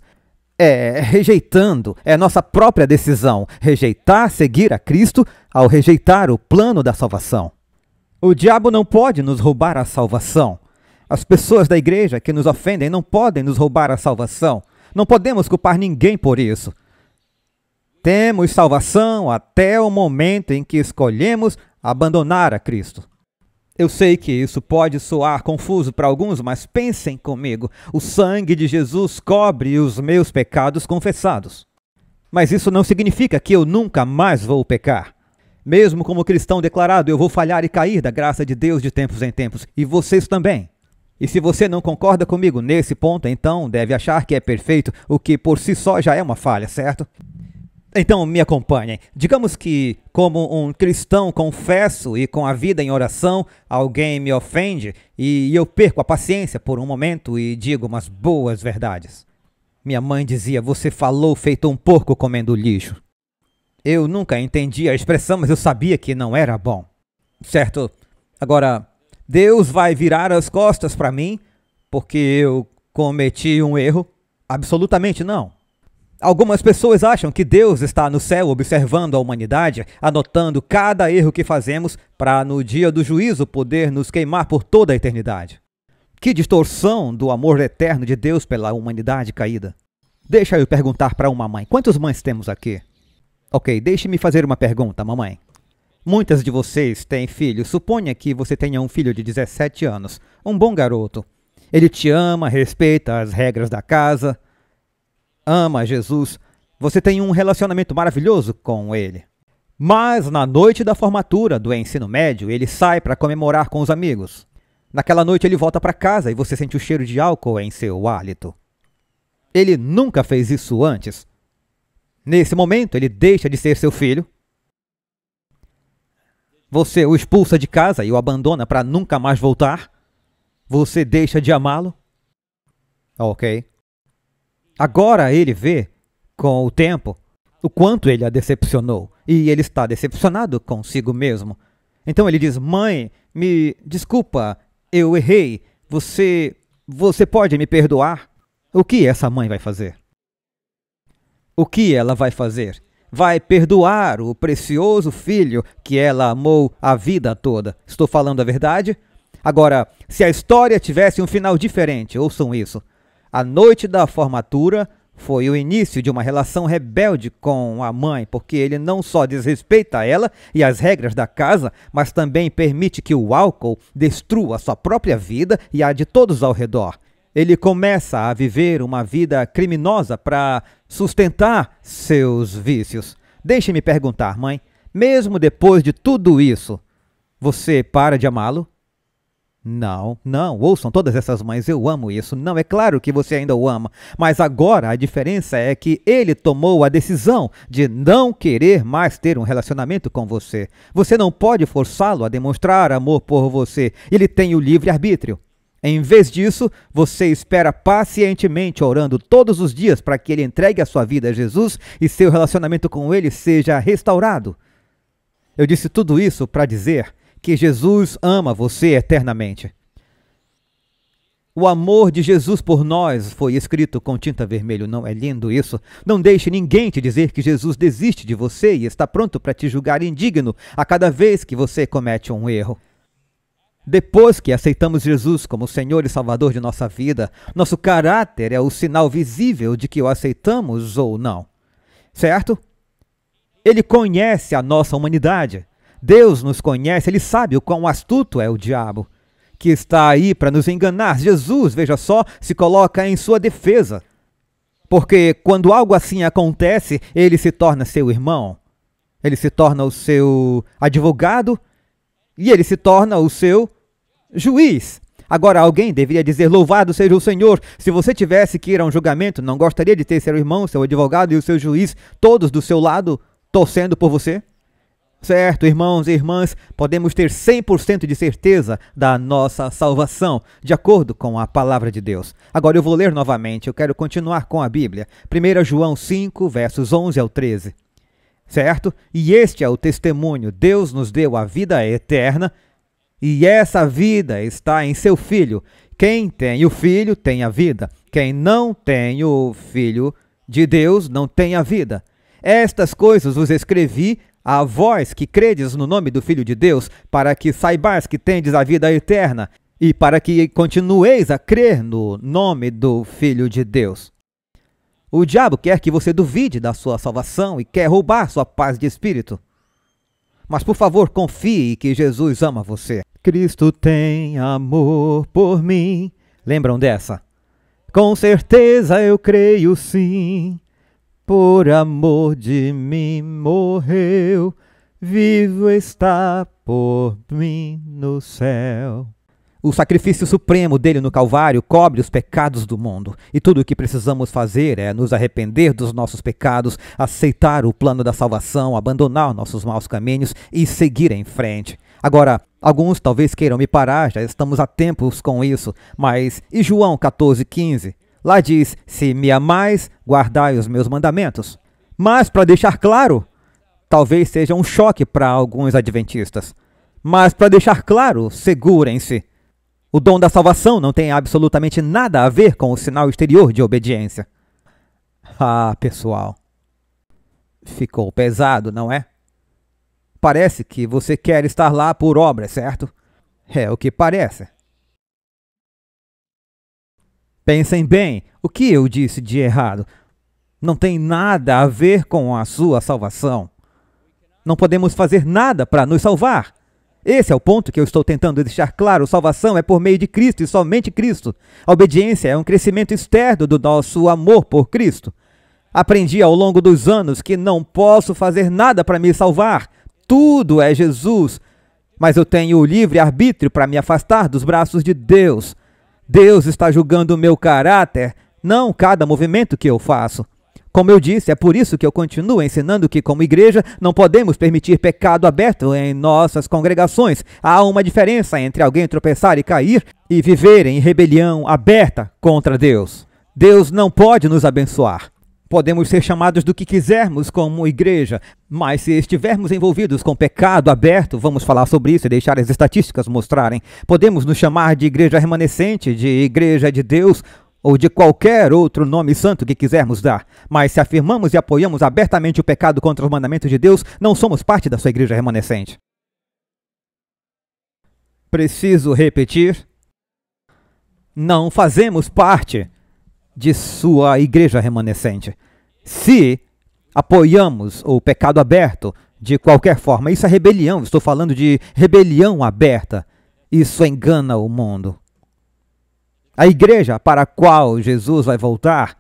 é rejeitando, é nossa própria decisão, rejeitar seguir a Cristo ao rejeitar o plano da salvação. O diabo não pode nos roubar a salvação. As pessoas da igreja que nos ofendem não podem nos roubar a salvação. Não podemos culpar ninguém por isso. Temos salvação até o momento em que escolhemos abandonar a Cristo. Eu sei que isso pode soar confuso para alguns, mas pensem comigo. O sangue de Jesus cobre os meus pecados confessados. Mas isso não significa que eu nunca mais vou pecar. Mesmo como cristão declarado, eu vou falhar e cair da graça de Deus de tempos em tempos. E vocês também. E se você não concorda comigo nesse ponto, então deve achar que é perfeito, o que por si só já é uma falha, certo? Então me acompanhem. Digamos que, como um cristão confesso e com a vida em oração, alguém me ofende e eu perco a paciência por um momento e digo umas boas verdades. Minha mãe dizia: você falou feito um porco comendo lixo. Eu nunca entendi a expressão, mas eu sabia que não era bom. Certo? Agora, Deus vai virar as costas para mim porque eu cometi um erro? Absolutamente não. Algumas pessoas acham que Deus está no céu observando a humanidade, anotando cada erro que fazemos para no dia do juízo poder nos queimar por toda a eternidade. Que distorção do amor eterno de Deus pela humanidade caída. Deixa eu perguntar para uma mãe. Quantas mães temos aqui? Ok, deixe-me fazer uma pergunta, mamãe. Muitas de vocês têm filhos. Suponha que você tenha um filho de 17 anos. Um bom garoto. Ele te ama, respeita as regras da casa, ama Jesus. Você tem um relacionamento maravilhoso com ele. Mas na noite da formatura do ensino médio, ele sai para comemorar com os amigos. Naquela noite ele volta para casa e você sente o cheiro de álcool em seu hálito. Ele nunca fez isso antes. Nesse momento, ele deixa de ser seu filho. Você o expulsa de casa e o abandona para nunca mais voltar. Você deixa de amá-lo. Ok. Agora ele vê, com o tempo, o quanto ele a decepcionou. E ele está decepcionado consigo mesmo. Então ele diz: mãe, me desculpa, eu errei. Você pode me perdoar? O que essa mãe vai fazer? O que ela vai fazer? Vai perdoar o precioso filho que ela amou a vida toda. Estou falando a verdade? Agora, se a história tivesse um final diferente, ouçam isso. A noite da formatura foi o início de uma relação rebelde com a mãe, porque ele não só desrespeita ela e as regras da casa, mas também permite que o álcool destrua sua própria vida e a de todos ao redor. Ele começa a viver uma vida criminosa para sustentar seus vícios. Deixe-me perguntar, mãe, mesmo depois de tudo isso, você para de amá-lo? Não, ouçam todas essas mães, eu amo isso. Não, é claro que você ainda o ama, mas agora a diferença é que ele tomou a decisão de não querer mais ter um relacionamento com você. Você não pode forçá-lo a demonstrar amor por você, ele tem o livre-arbítrio. Em vez disso, você espera pacientemente orando todos os dias para que ele entregue a sua vida a Jesus e seu relacionamento com ele seja restaurado. Eu disse tudo isso para dizer que Jesus ama você eternamente. O amor de Jesus por nós foi escrito com tinta vermelha, não é lindo isso? Não deixe ninguém te dizer que Jesus desiste de você e está pronto para te julgar indigno a cada vez que você comete um erro. Depois que aceitamos Jesus como Senhor e Salvador de nossa vida, nosso caráter é o sinal visível de que o aceitamos ou não. Certo? Ele conhece a nossa humanidade. Deus nos conhece, ele sabe o quão astuto é o diabo, que está aí para nos enganar. Jesus, veja só, se coloca em sua defesa. Porque quando algo assim acontece, ele se torna seu irmão, ele se torna o seu advogado e ele se torna o seu juiz. Agora alguém deveria dizer: louvado seja o Senhor. Se você tivesse que ir a um julgamento, não gostaria de ter seu irmão, seu advogado e o seu juiz todos do seu lado, torcendo por você? Certo, irmãos e irmãs, podemos ter 100% de certeza da nossa salvação, de acordo com a palavra de Deus. Agora eu vou ler novamente, eu quero continuar com a Bíblia. 1 João 5, versos 11 ao 13. Certo? E este é o testemunho: Deus nos deu a vida eterna, e essa vida está em seu Filho. Quem tem o Filho tem a vida. Quem não tem o Filho de Deus não tem a vida. Estas coisas vos escrevi a vós que credes no nome do Filho de Deus, para que saibais que tendes a vida eterna, e para que continueis a crer no nome do Filho de Deus. O diabo quer que você duvide da sua salvação e quer roubar sua paz de espírito. Mas, por favor, confie que Jesus ama você. Cristo tem amor por mim. Lembram dessa? Com certeza eu creio sim. Por amor de mim morreu. Vivo está por mim no céu. O sacrifício supremo dele no Calvário cobre os pecados do mundo. E tudo o que precisamos fazer é nos arrepender dos nossos pecados, aceitar o plano da salvação, abandonar nossos maus caminhos e seguir em frente. Agora, alguns talvez queiram me parar, já estamos há tempos com isso, mas e João 14,15? Lá diz, se me amais, guardai os meus mandamentos. Mas, para deixar claro, talvez seja um choque para alguns adventistas. Mas, para deixar claro, segurem-se. O dom da salvação não tem absolutamente nada a ver com o sinal exterior de obediência. Ah, pessoal, ficou pesado, não é? Parece que você quer estar lá por obra, certo? É o que parece. Pensem bem, o que eu disse de errado não tem nada a ver com a sua salvação. Não podemos fazer nada para nos salvar. Esse é o ponto que eu estou tentando deixar claro. Salvação é por meio de Cristo e somente Cristo. A obediência é um crescimento externo do nosso amor por Cristo. Aprendi ao longo dos anos que não posso fazer nada para me salvar. Tudo é Jesus. Mas eu tenho o livre arbítrio para me afastar dos braços de Deus. Deus está julgando o meu caráter, não cada movimento que eu faço. Como eu disse, é por isso que eu continuo ensinando que, como igreja, não podemos permitir pecado aberto em nossas congregações. Há uma diferença entre alguém tropeçar e cair e viver em rebelião aberta contra Deus. Deus não pode nos abençoar. Podemos ser chamados do que quisermos como igreja, mas se estivermos envolvidos com pecado aberto, vamos falar sobre isso e deixar as estatísticas mostrarem. Podemos nos chamar de igreja remanescente, de igreja de Deus, ou de qualquer outro nome santo que quisermos dar. Mas se afirmamos e apoiamos abertamente o pecado contra os mandamentos de Deus, não somos parte da sua igreja remanescente. Preciso repetir? Não fazemos parte de sua igreja remanescente. Se apoiamos o pecado aberto de qualquer forma, isso é rebelião, estou falando de rebelião aberta. Isso engana o mundo. A igreja para a qual Jesus vai voltar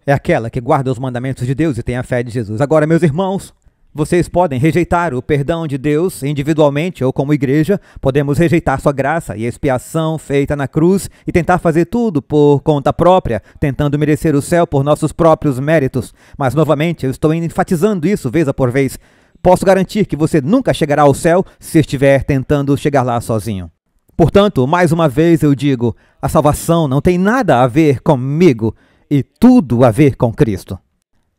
é aquela que guarda os mandamentos de Deus e tem a fé de Jesus. Agora, meus irmãos, vocês podem rejeitar o perdão de Deus individualmente ou como igreja. Podemos rejeitar sua graça e expiação feita na cruz e tentar fazer tudo por conta própria, tentando merecer o céu por nossos próprios méritos. Mas, novamente, eu estou enfatizando isso vez por vez. Posso garantir que você nunca chegará ao céu se estiver tentando chegar lá sozinho. Portanto, mais uma vez eu digo, a salvação não tem nada a ver comigo e tudo a ver com Cristo.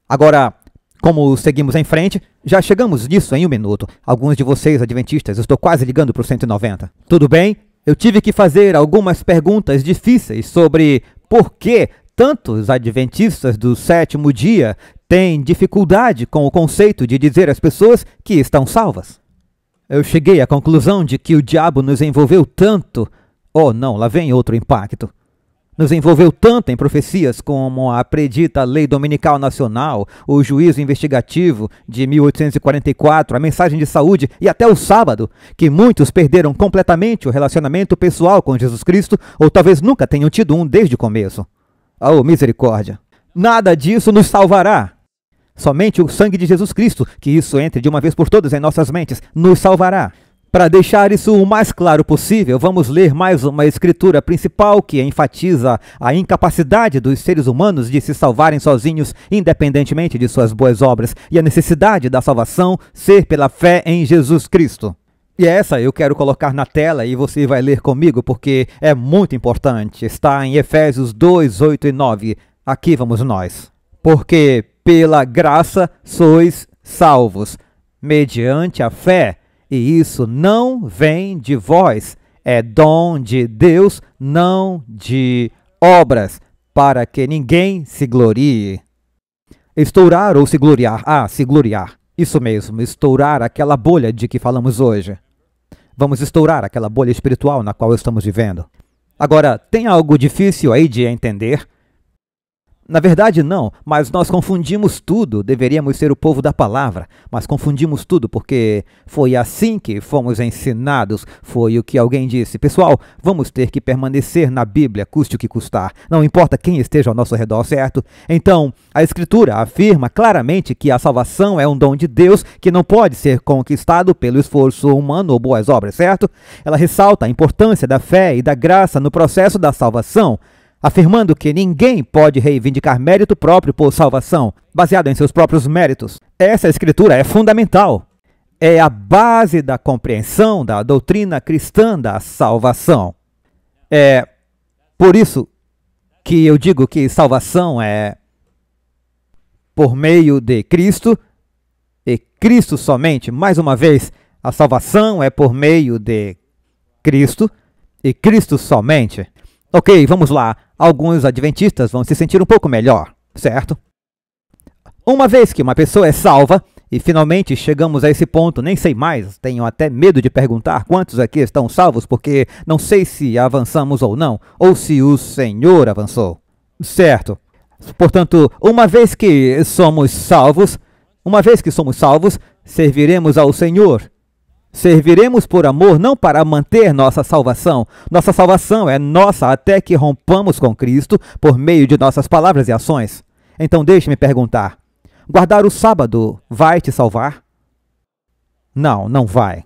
Agora, como seguimos em frente, já chegamos nisso em um minuto. Alguns de vocês, adventistas, estou quase ligando para o 190. Tudo bem? Eu tive que fazer algumas perguntas difíceis sobre por que tantos adventistas do sétimo dia têm dificuldade com o conceito de dizer às pessoas que estão salvas. Eu cheguei à conclusão de que o diabo nos envolveu tanto... Oh, não, lá vem outro impacto. Nos envolveu tanto em profecias como a predita Lei Dominical Nacional, o Juízo Investigativo de 1844, a Mensagem de Saúde e até o Sábado, que muitos perderam completamente o relacionamento pessoal com Jesus Cristo ou talvez nunca tenham tido um desde o começo. Oh, misericórdia! Nada disso nos salvará. Somente o sangue de Jesus Cristo, que isso entre de uma vez por todas em nossas mentes, nos salvará. Para deixar isso o mais claro possível, vamos ler mais uma escritura principal que enfatiza a incapacidade dos seres humanos de se salvarem sozinhos, independentemente de suas boas obras, e a necessidade da salvação ser pela fé em Jesus Cristo. E essa eu quero colocar na tela e você vai ler comigo porque é muito importante. Está em Efésios 2, 8 e 9. Aqui vamos nós. Porque pela graça sois salvos, mediante a fé, e isso não vem de vós, é dom de Deus, não de obras, para que ninguém se glorie. Estourar ou se gloriar? Ah, se gloriar. Isso mesmo, estourar aquela bolha de que falamos hoje. Vamos estourar aquela bolha espiritual na qual estamos vivendo. Agora, tem algo difícil aí de entender? Na verdade, não, mas nós confundimos tudo. Deveríamos ser o povo da palavra, mas confundimos tudo porque foi assim que fomos ensinados. Foi o que alguém disse. Pessoal, vamos ter que permanecer na Bíblia, custe o que custar. Não importa quem esteja ao nosso redor, certo? Então, a Escritura afirma claramente que a salvação é um dom de Deus que não pode ser conquistado pelo esforço humano ou boas obras, certo? Ela ressalta a importância da fé e da graça no processo da salvação, afirmando que ninguém pode reivindicar mérito próprio por salvação, baseado em seus próprios méritos. Essa escritura é fundamental. É a base da compreensão da doutrina cristã da salvação. É por isso que eu digo que salvação é por meio de Cristo e Cristo somente. Mais uma vez, a salvação é por meio de Cristo e Cristo somente. Ok, vamos lá. Alguns adventistas vão se sentir um pouco melhor, certo? Uma vez que uma pessoa é salva, e finalmente chegamos a esse ponto, nem sei mais, tenho até medo de perguntar quantos aqui estão salvos, porque não sei se avançamos ou não, ou se o Senhor avançou. Certo. Portanto, uma vez que somos salvos, serviremos ao Senhor. Serviremos por amor, não para manter nossa salvação. Nossa salvação é nossa até que rompamos com Cristo por meio de nossas palavras e ações. Então deixe-me perguntar, guardar o sábado vai te salvar? Não, não vai.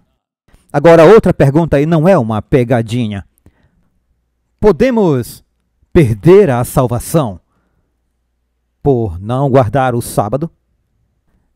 Agora outra pergunta e não é uma pegadinha. Podemos perder a salvação por não guardar o sábado?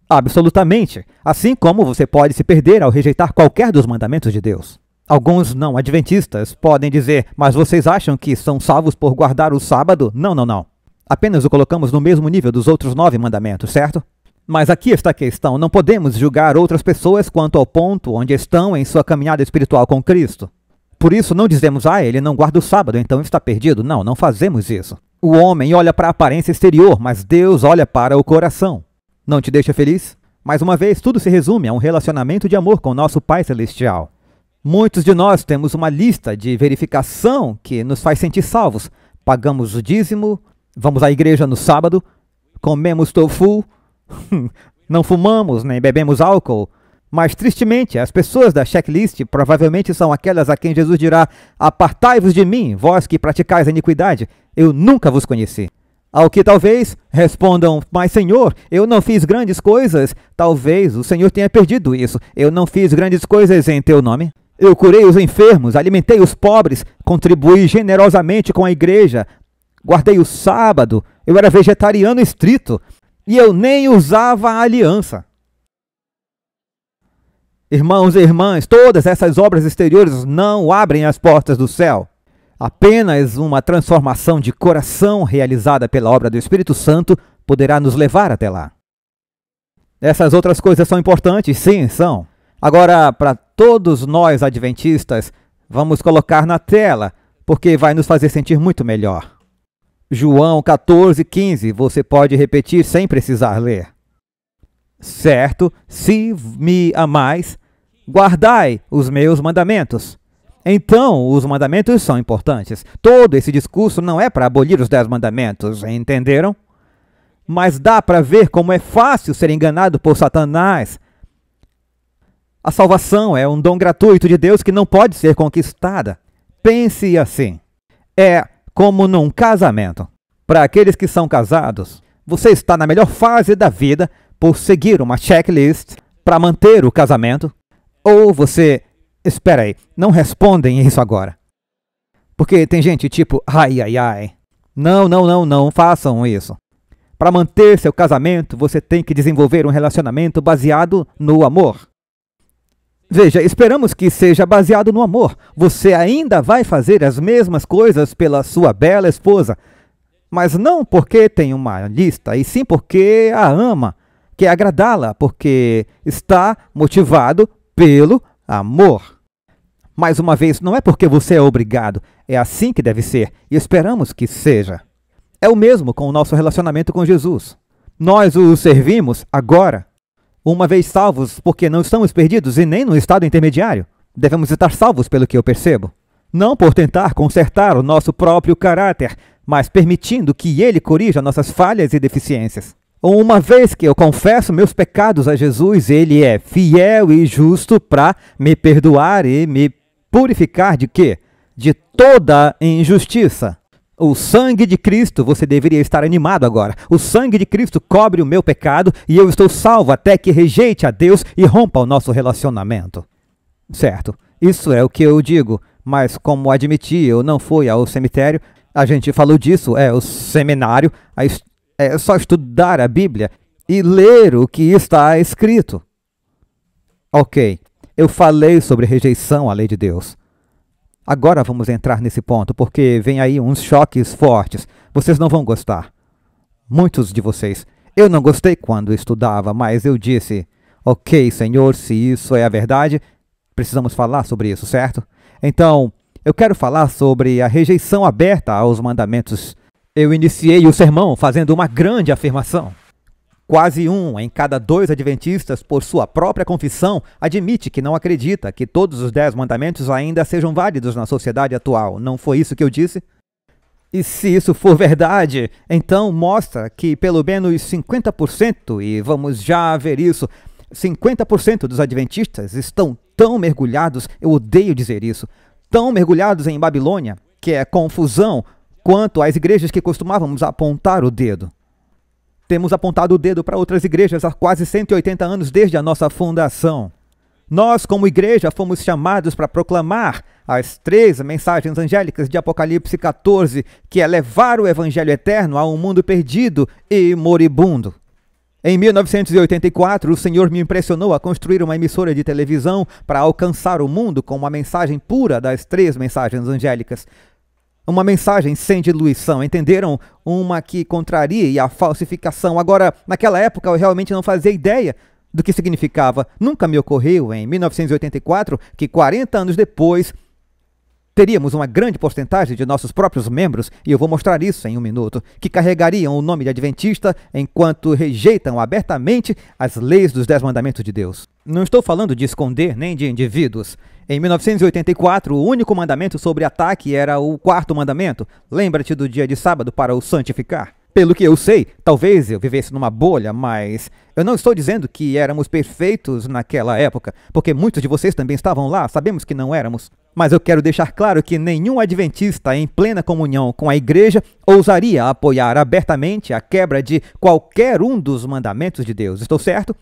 Absolutamente, assim como você pode se perder ao rejeitar qualquer dos mandamentos de Deus. Alguns não adventistas podem dizer, mas vocês acham que são salvos por guardar o sábado? Não, não, não. Apenas o colocamos no mesmo nível dos outros 9 mandamentos, certo? Mas aqui está a questão, não podemos julgar outras pessoas quanto ao ponto onde estão em sua caminhada espiritual com Cristo. Por isso não dizemos, ele não guarda o sábado, então está perdido. Não, não fazemos isso. O homem olha para a aparência exterior, mas Deus olha para o coração. Não te deixa feliz? Mais uma vez, tudo se resume a um relacionamento de amor com nosso Pai Celestial. Muitos de nós temos uma lista de verificação que nos faz sentir salvos. Pagamos o dízimo, vamos à igreja no sábado, comemos tofu, não fumamos nem bebemos álcool. Mas, tristemente, as pessoas da checklist provavelmente são aquelas a quem Jesus dirá: apartai-vos de mim, vós que praticais a iniquidade, eu nunca vos conheci. Ao que talvez respondam, mas Senhor, eu não fiz grandes coisas. Talvez o Senhor tenha perdido isso. Eu não fiz grandes coisas em teu nome. Eu curei os enfermos, alimentei os pobres, contribuí generosamente com a igreja, guardei o sábado, eu era vegetariano estrito e eu nem usava a aliança. Irmãos e irmãs, todas essas obras exteriores não abrem as portas do céu. Apenas uma transformação de coração realizada pela obra do Espírito Santo poderá nos levar até lá. Essas outras coisas são importantes? Sim, são. Agora, para todos nós adventistas, vamos colocar na tela, porque vai nos fazer sentir muito melhor. João 14:15, você pode repetir sem precisar ler. Certo, se me amais, guardai os meus mandamentos. Então, os mandamentos são importantes. Todo esse discurso não é para abolir os 10 mandamentos, entenderam? Mas dá para ver como é fácil ser enganado por Satanás. A salvação é um dom gratuito de Deus que não pode ser conquistada. Pense assim. É como num casamento. Para aqueles que são casados, você está na melhor fase da vida por seguir uma checklist para manter o casamento, ou você... Espera aí, não respondem isso agora. Porque tem gente tipo, ai. Não façam isso. Para manter seu casamento, você tem que desenvolver um relacionamento baseado no amor. Veja, esperamos que seja baseado no amor. Você ainda vai fazer as mesmas coisas pela sua bela esposa, mas não porque tem uma lista, e sim porque a ama, quer agradá-la, porque está motivado pelo amor. Mais uma vez, não é porque você é obrigado, é assim que deve ser, e esperamos que seja. É o mesmo com o nosso relacionamento com Jesus. Nós o servimos agora, uma vez salvos, porque não estamos perdidos e nem no estado intermediário. Devemos estar salvos pelo que eu percebo. Não por tentar consertar o nosso próprio caráter, mas permitindo que Ele corrija nossas falhas e deficiências. Uma vez que eu confesso meus pecados a Jesus, Ele é fiel e justo para me perdoar e me purificar de quê? De toda injustiça. O sangue de Cristo, você deveria estar animado agora. O sangue de Cristo cobre o meu pecado e eu estou salvo até que rejeite a Deus e rompa o nosso relacionamento. Certo, isso é o que eu digo, mas como admiti, eu não fui ao cemitério. A gente falou disso, o seminário, é só estudar a Bíblia e ler o que está escrito. Ok, eu falei sobre rejeição à lei de Deus. Agora vamos entrar nesse ponto, porque vem aí uns choques fortes. Vocês não vão gostar. Muitos de vocês. Eu não gostei quando estudava, mas eu disse, ok, Senhor, se isso é a verdade, precisamos falar sobre isso, certo? Então, eu quero falar sobre a rejeição aberta aos mandamentos. Eu iniciei o sermão fazendo uma grande afirmação. Quase 1 em cada 2 adventistas, por sua própria confissão, admite que não acredita que todos os 10 mandamentos ainda sejam válidos na sociedade atual. Não foi isso que eu disse? E se isso for verdade, então mostra que pelo menos 50%, e vamos já ver isso, 50% dos adventistas estão tão mergulhados, eu odeio dizer isso, tão mergulhados em Babilônia, que é confusão, quanto às igrejas que costumávamos apontar o dedo. Temos apontado o dedo para outras igrejas há quase 180 anos desde a nossa fundação. Nós, como igreja, fomos chamados para proclamar as 3 mensagens angélicas de Apocalipse 14, que é levar o evangelho eterno a um mundo perdido e moribundo. Em 1984, o Senhor me impressionou a construir uma emissora de televisão para alcançar o mundo com uma mensagem pura das 3 mensagens angélicas. Uma mensagem sem diluição, entenderam? Uma que contraria a falsificação. Agora, naquela época, eu realmente não fazia ideia do que significava. Nunca me ocorreu, em 1984, que 40 anos depois, teríamos uma grande porcentagem de nossos próprios membros, e eu vou mostrar isso em um minuto, que carregariam o nome de adventista enquanto rejeitam abertamente as leis dos 10 mandamentos de Deus. Não estou falando de esconder, nem de indivíduos. Em 1984, o único mandamento sobre ataque era o 4º mandamento. Lembra-te do dia de sábado para o santificar. Pelo que eu sei, talvez eu vivesse numa bolha, mas eu não estou dizendo que éramos perfeitos naquela época, porque muitos de vocês também estavam lá, sabemos que não éramos. Mas eu quero deixar claro que nenhum adventista em plena comunhão com a igreja ousaria apoiar abertamente a quebra de qualquer um dos mandamentos de Deus. Estou certo?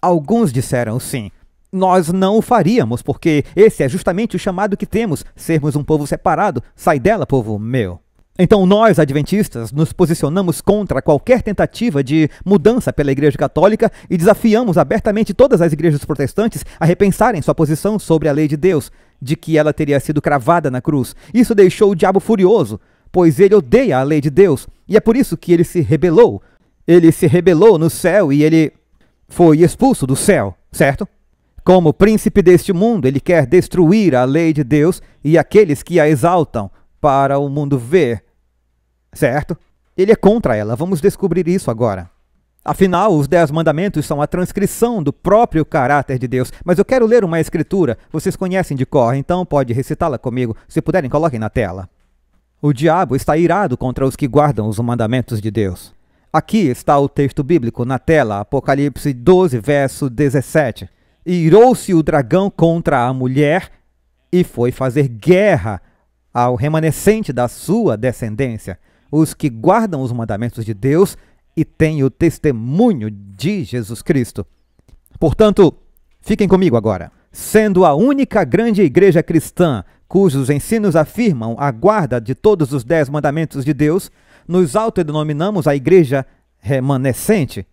Alguns disseram sim. Nós não o faríamos, porque esse é justamente o chamado que temos, sermos um povo separado. Sai dela, povo meu. Então nós, adventistas, nos posicionamos contra qualquer tentativa de mudança pela Igreja Católica e desafiamos abertamente todas as igrejas protestantes a repensarem sua posição sobre a lei de Deus, de que ela teria sido cravada na cruz. Isso deixou o diabo furioso, pois ele odeia a lei de Deus, e é por isso que ele se rebelou. Ele se rebelou no céu e ele foi expulso do céu, certo? Como príncipe deste mundo, ele quer destruir a lei de Deus e aqueles que a exaltam para o mundo ver, certo? Ele é contra ela, vamos descobrir isso agora. Afinal, os 10 mandamentos são a transcrição do próprio caráter de Deus, mas eu quero ler uma escritura, vocês conhecem de cor, então pode recitá-la comigo, se puderem coloquem na tela. O diabo está irado contra os que guardam os mandamentos de Deus. Aqui está o texto bíblico na tela, Apocalipse 12, verso 17. Irou-se o dragão contra a mulher e foi fazer guerra ao remanescente da sua descendência, os que guardam os mandamentos de Deus e têm o testemunho de Jesus Cristo. Portanto, fiquem comigo agora. Sendo a única grande igreja cristã cujos ensinos afirmam a guarda de todos os 10 mandamentos de Deus, nos autodenominamos a igreja remanescente.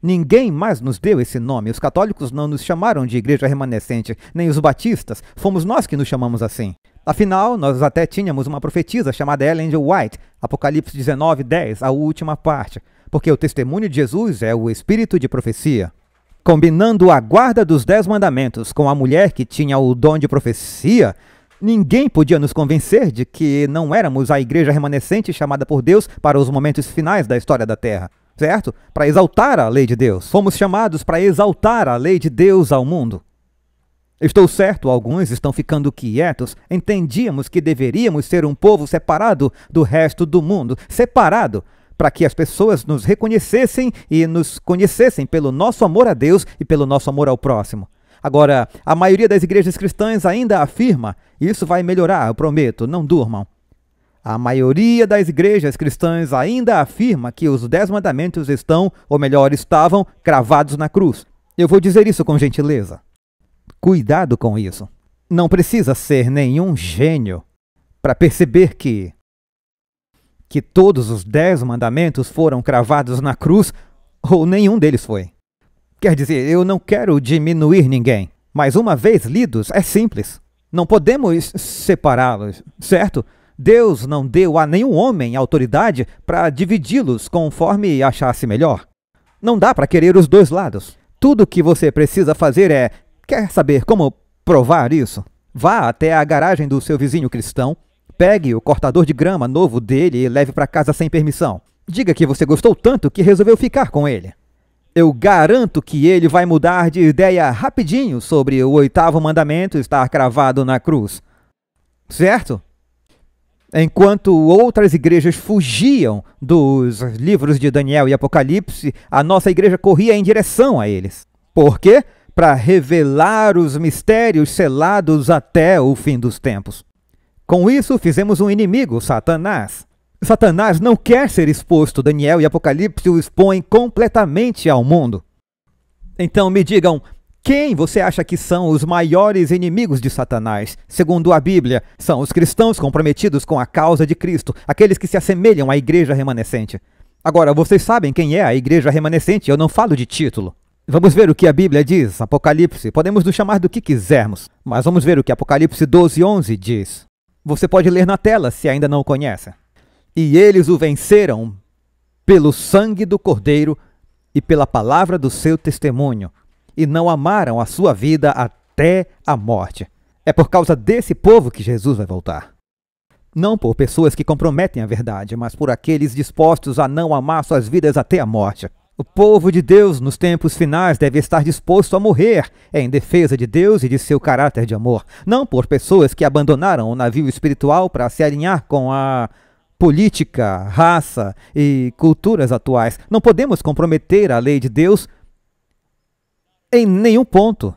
Ninguém mais nos deu esse nome. Os católicos não nos chamaram de igreja remanescente, nem os batistas. Fomos nós que nos chamamos assim. Afinal, nós até tínhamos uma profetisa chamada Ellen G. White, Apocalipse 19, 10, a última parte. Porque o testemunho de Jesus é o espírito de profecia. Combinando a guarda dos 10 mandamentos com a mulher que tinha o dom de profecia, ninguém podia nos convencer de que não éramos a igreja remanescente chamada por Deus para os momentos finais da história da Terra. Certo? Para exaltar a lei de Deus. Fomos chamados para exaltar a lei de Deus ao mundo. Estou certo, alguns estão ficando quietos. Entendíamos que deveríamos ser um povo separado do resto do mundo, separado, para que as pessoas nos reconhecessem e nos conhecessem pelo nosso amor a Deus e pelo nosso amor ao próximo. Agora, a maioria das igrejas cristãs ainda afirma, e isso vai melhorar, eu prometo, não durmam. A maioria das igrejas cristãs ainda afirma que os 10 mandamentos estão, ou melhor, estavam, cravados na cruz. Eu vou dizer isso com gentileza. Cuidado com isso. Não precisa ser nenhum gênio para perceber que todos os 10 mandamentos foram cravados na cruz, ou nenhum deles foi. Quer dizer, eu não quero diminuir ninguém, mas uma vez lidos, é simples. Não podemos separá-los, certo? Deus não deu a nenhum homem autoridade para dividi-los conforme achasse melhor. Não dá para querer os dois lados. Tudo o que você precisa fazer é: quer saber como provar isso? Vá até a garagem do seu vizinho cristão, pegue o cortador de grama novo dele e leve para casa sem permissão. Diga que você gostou tanto que resolveu ficar com ele. Eu garanto que ele vai mudar de ideia rapidinho sobre o 8º mandamento estar cravado na cruz. Certo? Enquanto outras igrejas fugiam dos livros de Daniel e Apocalipse, a nossa igreja corria em direção a eles. Por quê? Para revelar os mistérios selados até o fim dos tempos. Com isso, fizemos um inimigo, Satanás. Satanás não quer ser exposto. Daniel e Apocalipse o expõem completamente ao mundo. Então me digam, quem você acha que são os maiores inimigos de Satanás? Segundo a Bíblia, são os cristãos comprometidos com a causa de Cristo, aqueles que se assemelham à igreja remanescente. Agora, vocês sabem quem é a igreja remanescente, eu não falo de título. Vamos ver o que a Bíblia diz, Apocalipse. Podemos nos chamar do que quisermos, mas vamos ver o que Apocalipse 12:11 diz. Você pode ler na tela se ainda não o conhece. E eles o venceram pelo sangue do Cordeiro e pela palavra do seu testemunho, e não amaram a sua vida até a morte. É por causa desse povo que Jesus vai voltar. Não por pessoas que comprometem a verdade, mas por aqueles dispostos a não amar suas vidas até a morte. O povo de Deus, nos tempos finais, deve estar disposto a morrer em defesa de Deus e de seu caráter de amor. Não por pessoas que abandonaram o navio espiritual para se alinhar com a política, raça e culturas atuais. Não podemos comprometer a lei de Deus em nenhum ponto.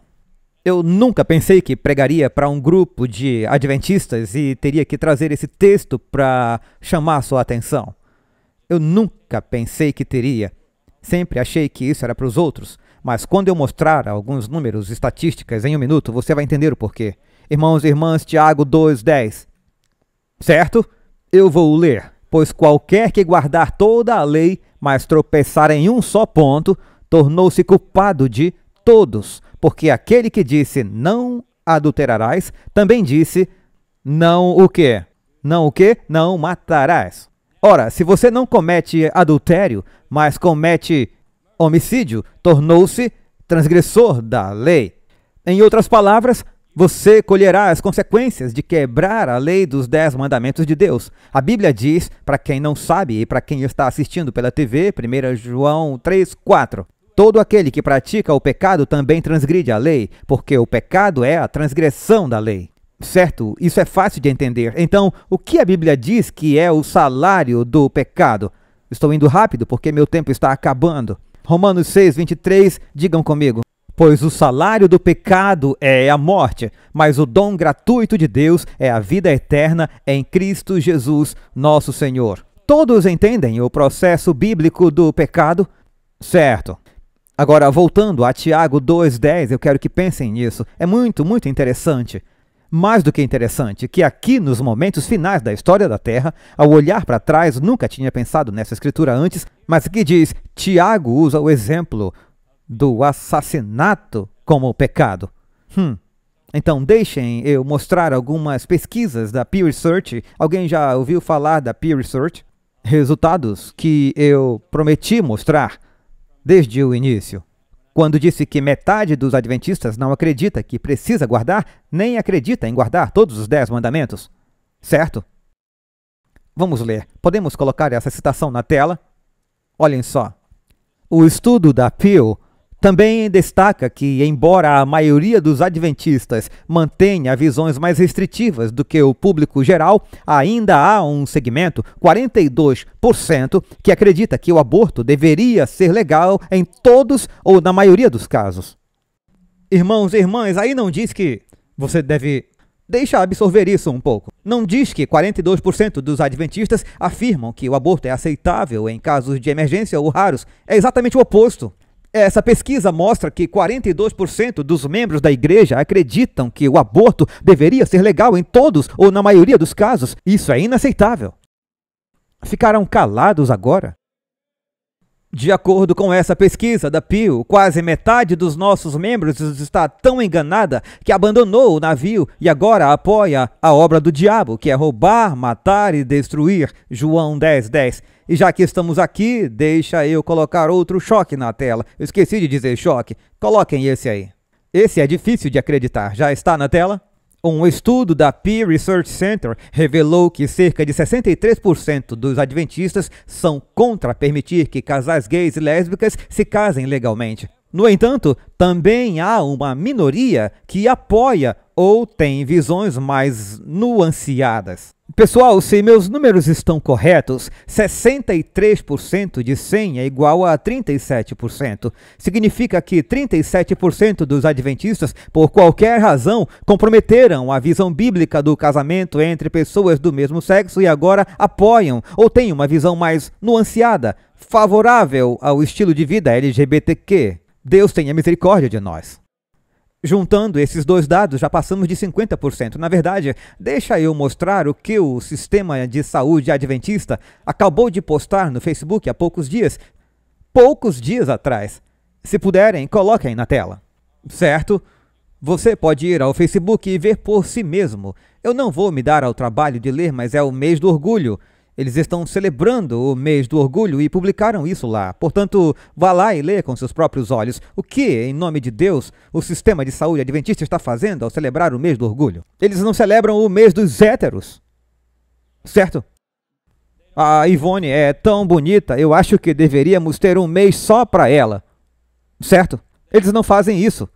Eu nunca pensei que pregaria para um grupo de adventistas e teria que trazer esse texto para chamar sua atenção. Eu nunca pensei que teria. Sempre achei que isso era para os outros, mas quando eu mostrar alguns números, estatísticas em um minuto, você vai entender o porquê. Irmãos e irmãs, Tiago 2:10. Certo? Eu vou ler. Pois qualquer que guardar toda a lei, mas tropeçar em um só ponto, tornou-se culpado de todos. Porque aquele que disse, não adulterarás, também disse, não o quê? Não o quê? Não matarás. Ora, se você não comete adultério, mas comete homicídio, tornou-se transgressor da lei. Em outras palavras, você colherá as consequências de quebrar a lei dos 10 mandamentos de Deus. A Bíblia diz, para quem não sabe e para quem está assistindo pela TV, 1 João 3:4. Todo aquele que pratica o pecado também transgride a lei, porque o pecado é a transgressão da lei. Certo? Isso é fácil de entender. Então, o que a Bíblia diz que é o salário do pecado? Estou indo rápido porque meu tempo está acabando. Romanos 6:23, digam comigo. Pois o salário do pecado é a morte, mas o dom gratuito de Deus é a vida eterna em Cristo Jesus, nosso Senhor. Todos entendem o processo bíblico do pecado? Certo. Agora, voltando a Tiago 2:10, eu quero que pensem nisso. É muito, muito interessante. Mais do que interessante, que aqui nos momentos finais da história da Terra, ao olhar para trás, nunca tinha pensado nessa escritura antes, mas aqui diz, Tiago usa o exemplo do assassinato como pecado. Então deixem eu mostrar algumas pesquisas da Pew Research. Alguém já ouviu falar da Pew Research? Resultados que eu prometi mostrar desde o início. Quando disse que metade dos adventistas não acredita que precisa guardar, nem acredita em guardar todos os 10 mandamentos. Certo? Vamos ler. Podemos colocar essa citação na tela? Olhem só. O estudo da Pew Também destaca que, embora a maioria dos adventistas mantenha visões mais restritivas do que o público geral, ainda há um segmento, 42%, que acredita que o aborto deveria ser legal em todos ou na maioria dos casos. Irmãos e irmãs, aí não diz que você deve deixar absorver isso um pouco. Não diz que 42% dos adventistas afirmam que o aborto é aceitável em casos de emergência ou raros. É exatamente o oposto. Essa pesquisa mostra que 42% dos membros da igreja acreditam que o aborto deveria ser legal em todos ou na maioria dos casos. Isso é inaceitável. Ficaram calados agora? De acordo com essa pesquisa da Pew, quase metade dos nossos membros está tão enganada que abandonou o navio e agora apoia a obra do diabo, que é roubar, matar e destruir. João 10:10. E já que estamos aqui, deixa eu colocar outro choque na tela. Eu esqueci de dizer choque. Coloquem esse aí. Esse é difícil de acreditar. Já está na tela? Um estudo da Pew Research Center revelou que cerca de 63% dos adventistas são contra permitir que casais gays e lésbicas se casem legalmente. No entanto, também há uma minoria que apoia ou tem visões mais nuanceadas. Pessoal, se meus números estão corretos, 63% de 100 é igual a 37%. Significa que 37% dos adventistas, por qualquer razão, comprometeram a visão bíblica do casamento entre pessoas do mesmo sexo e agora apoiam ou têm uma visão mais nuanceada, favorável ao estilo de vida LGBTQ. Deus tenha misericórdia de nós. Juntando esses dois dados, já passamos de 50%. Na verdade, deixa eu mostrar o que o Sistema de Saúde Adventista acabou de postar no Facebook há poucos dias atrás. Se puderem, coloquem na tela. Certo? Você pode ir ao Facebook e ver por si mesmo. Eu não vou me dar ao trabalho de ler, mas é o mês do orgulho. Eles estão celebrando o mês do orgulho e publicaram isso lá. Portanto, vá lá e leia com seus próprios olhos o que, em nome de Deus, o Sistema de Saúde Adventista está fazendo ao celebrar o mês do orgulho. Eles não celebram o mês dos héteros. Certo? A Ivone é tão bonita, eu acho que deveríamos ter um mês só para ela. Certo? Eles não fazem isso.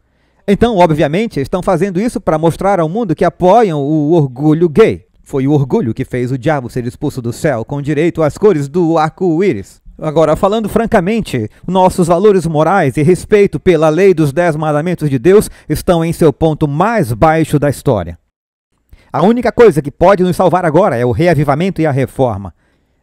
Então, obviamente, estão fazendo isso para mostrar ao mundo que apoiam o orgulho gay. Foi o orgulho que fez o diabo ser expulso do céu com direito às cores do arco-íris. Agora, falando francamente, nossos valores morais e respeito pela lei dos 10 mandamentos de Deus estão em seu ponto mais baixo da história. A única coisa que pode nos salvar agora é o reavivamento e a reforma.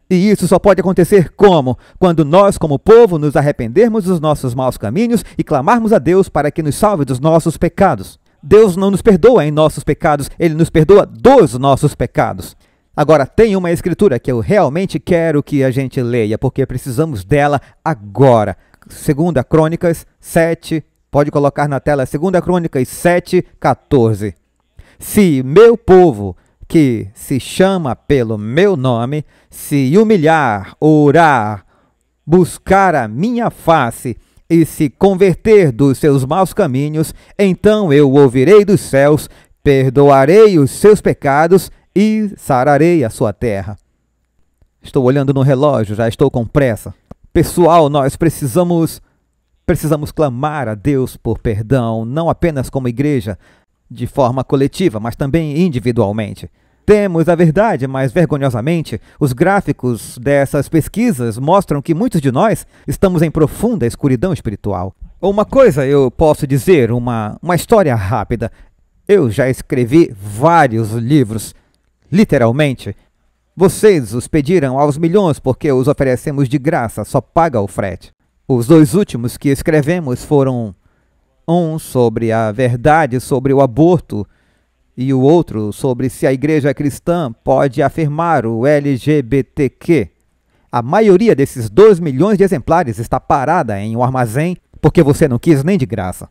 E isso só pode acontecer como? Quando nós, como povo, nos arrependermos dos nossos maus caminhos e clamarmos a Deus para que nos salve dos nossos pecados. Deus não nos perdoa em nossos pecados, Ele nos perdoa dos nossos pecados. Agora, tem uma escritura que eu realmente quero que a gente leia, porque precisamos dela agora. 2 Crônicas 7, pode colocar na tela, 2 Crônicas 7:14. Se meu povo, que se chama pelo meu nome, se humilhar, orar, buscar a minha face e se converter dos seus maus caminhos, então eu ouvirei dos céus, perdoarei os seus pecados e sararei a sua terra. Estou olhando no relógio, já estou com pressa. Pessoal, nós precisamos clamar a Deus por perdão, não apenas como igreja, de forma coletiva, mas também individualmente. Temos a verdade, mas vergonhosamente, os gráficos dessas pesquisas mostram que muitos de nós estamos em profunda escuridão espiritual. Uma coisa eu posso dizer, uma história rápida. Eu já escrevi vários livros, literalmente. Vocês os pediram aos milhões porque os oferecemos de graça, só paga o frete. Os 2 últimos que escrevemos foram um sobre a verdade sobre o aborto e o outro sobre se a igreja cristã pode afirmar o LGBTQ. A maioria desses 2 milhões de exemplares está parada em um armazém porque você não quis nem de graça.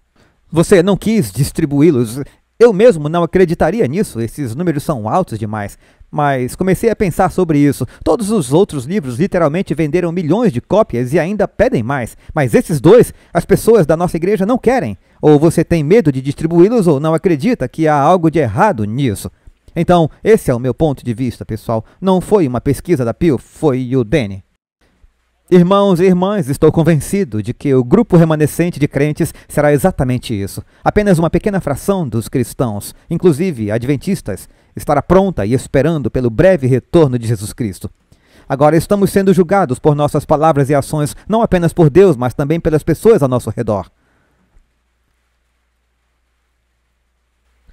Você não quis distribuí-los. Eu mesmo não acreditaria nisso, esses números são altos demais. Mas comecei a pensar sobre isso. Todos os outros livros literalmente venderam milhões de cópias e ainda pedem mais. Mas esses 2, as pessoas da nossa igreja não querem. Ou você tem medo de distribuí-los ou não acredita que há algo de errado nisso. Então, esse é o meu ponto de vista, pessoal. Não foi uma pesquisa da Pew, foi o Danny. Irmãos e irmãs, estou convencido de que o grupo remanescente de crentes será exatamente isso. Apenas uma pequena fração dos cristãos, inclusive adventistas, estará pronta e esperando pelo breve retorno de Jesus Cristo. Agora estamos sendo julgados por nossas palavras e ações, não apenas por Deus, mas também pelas pessoas ao nosso redor.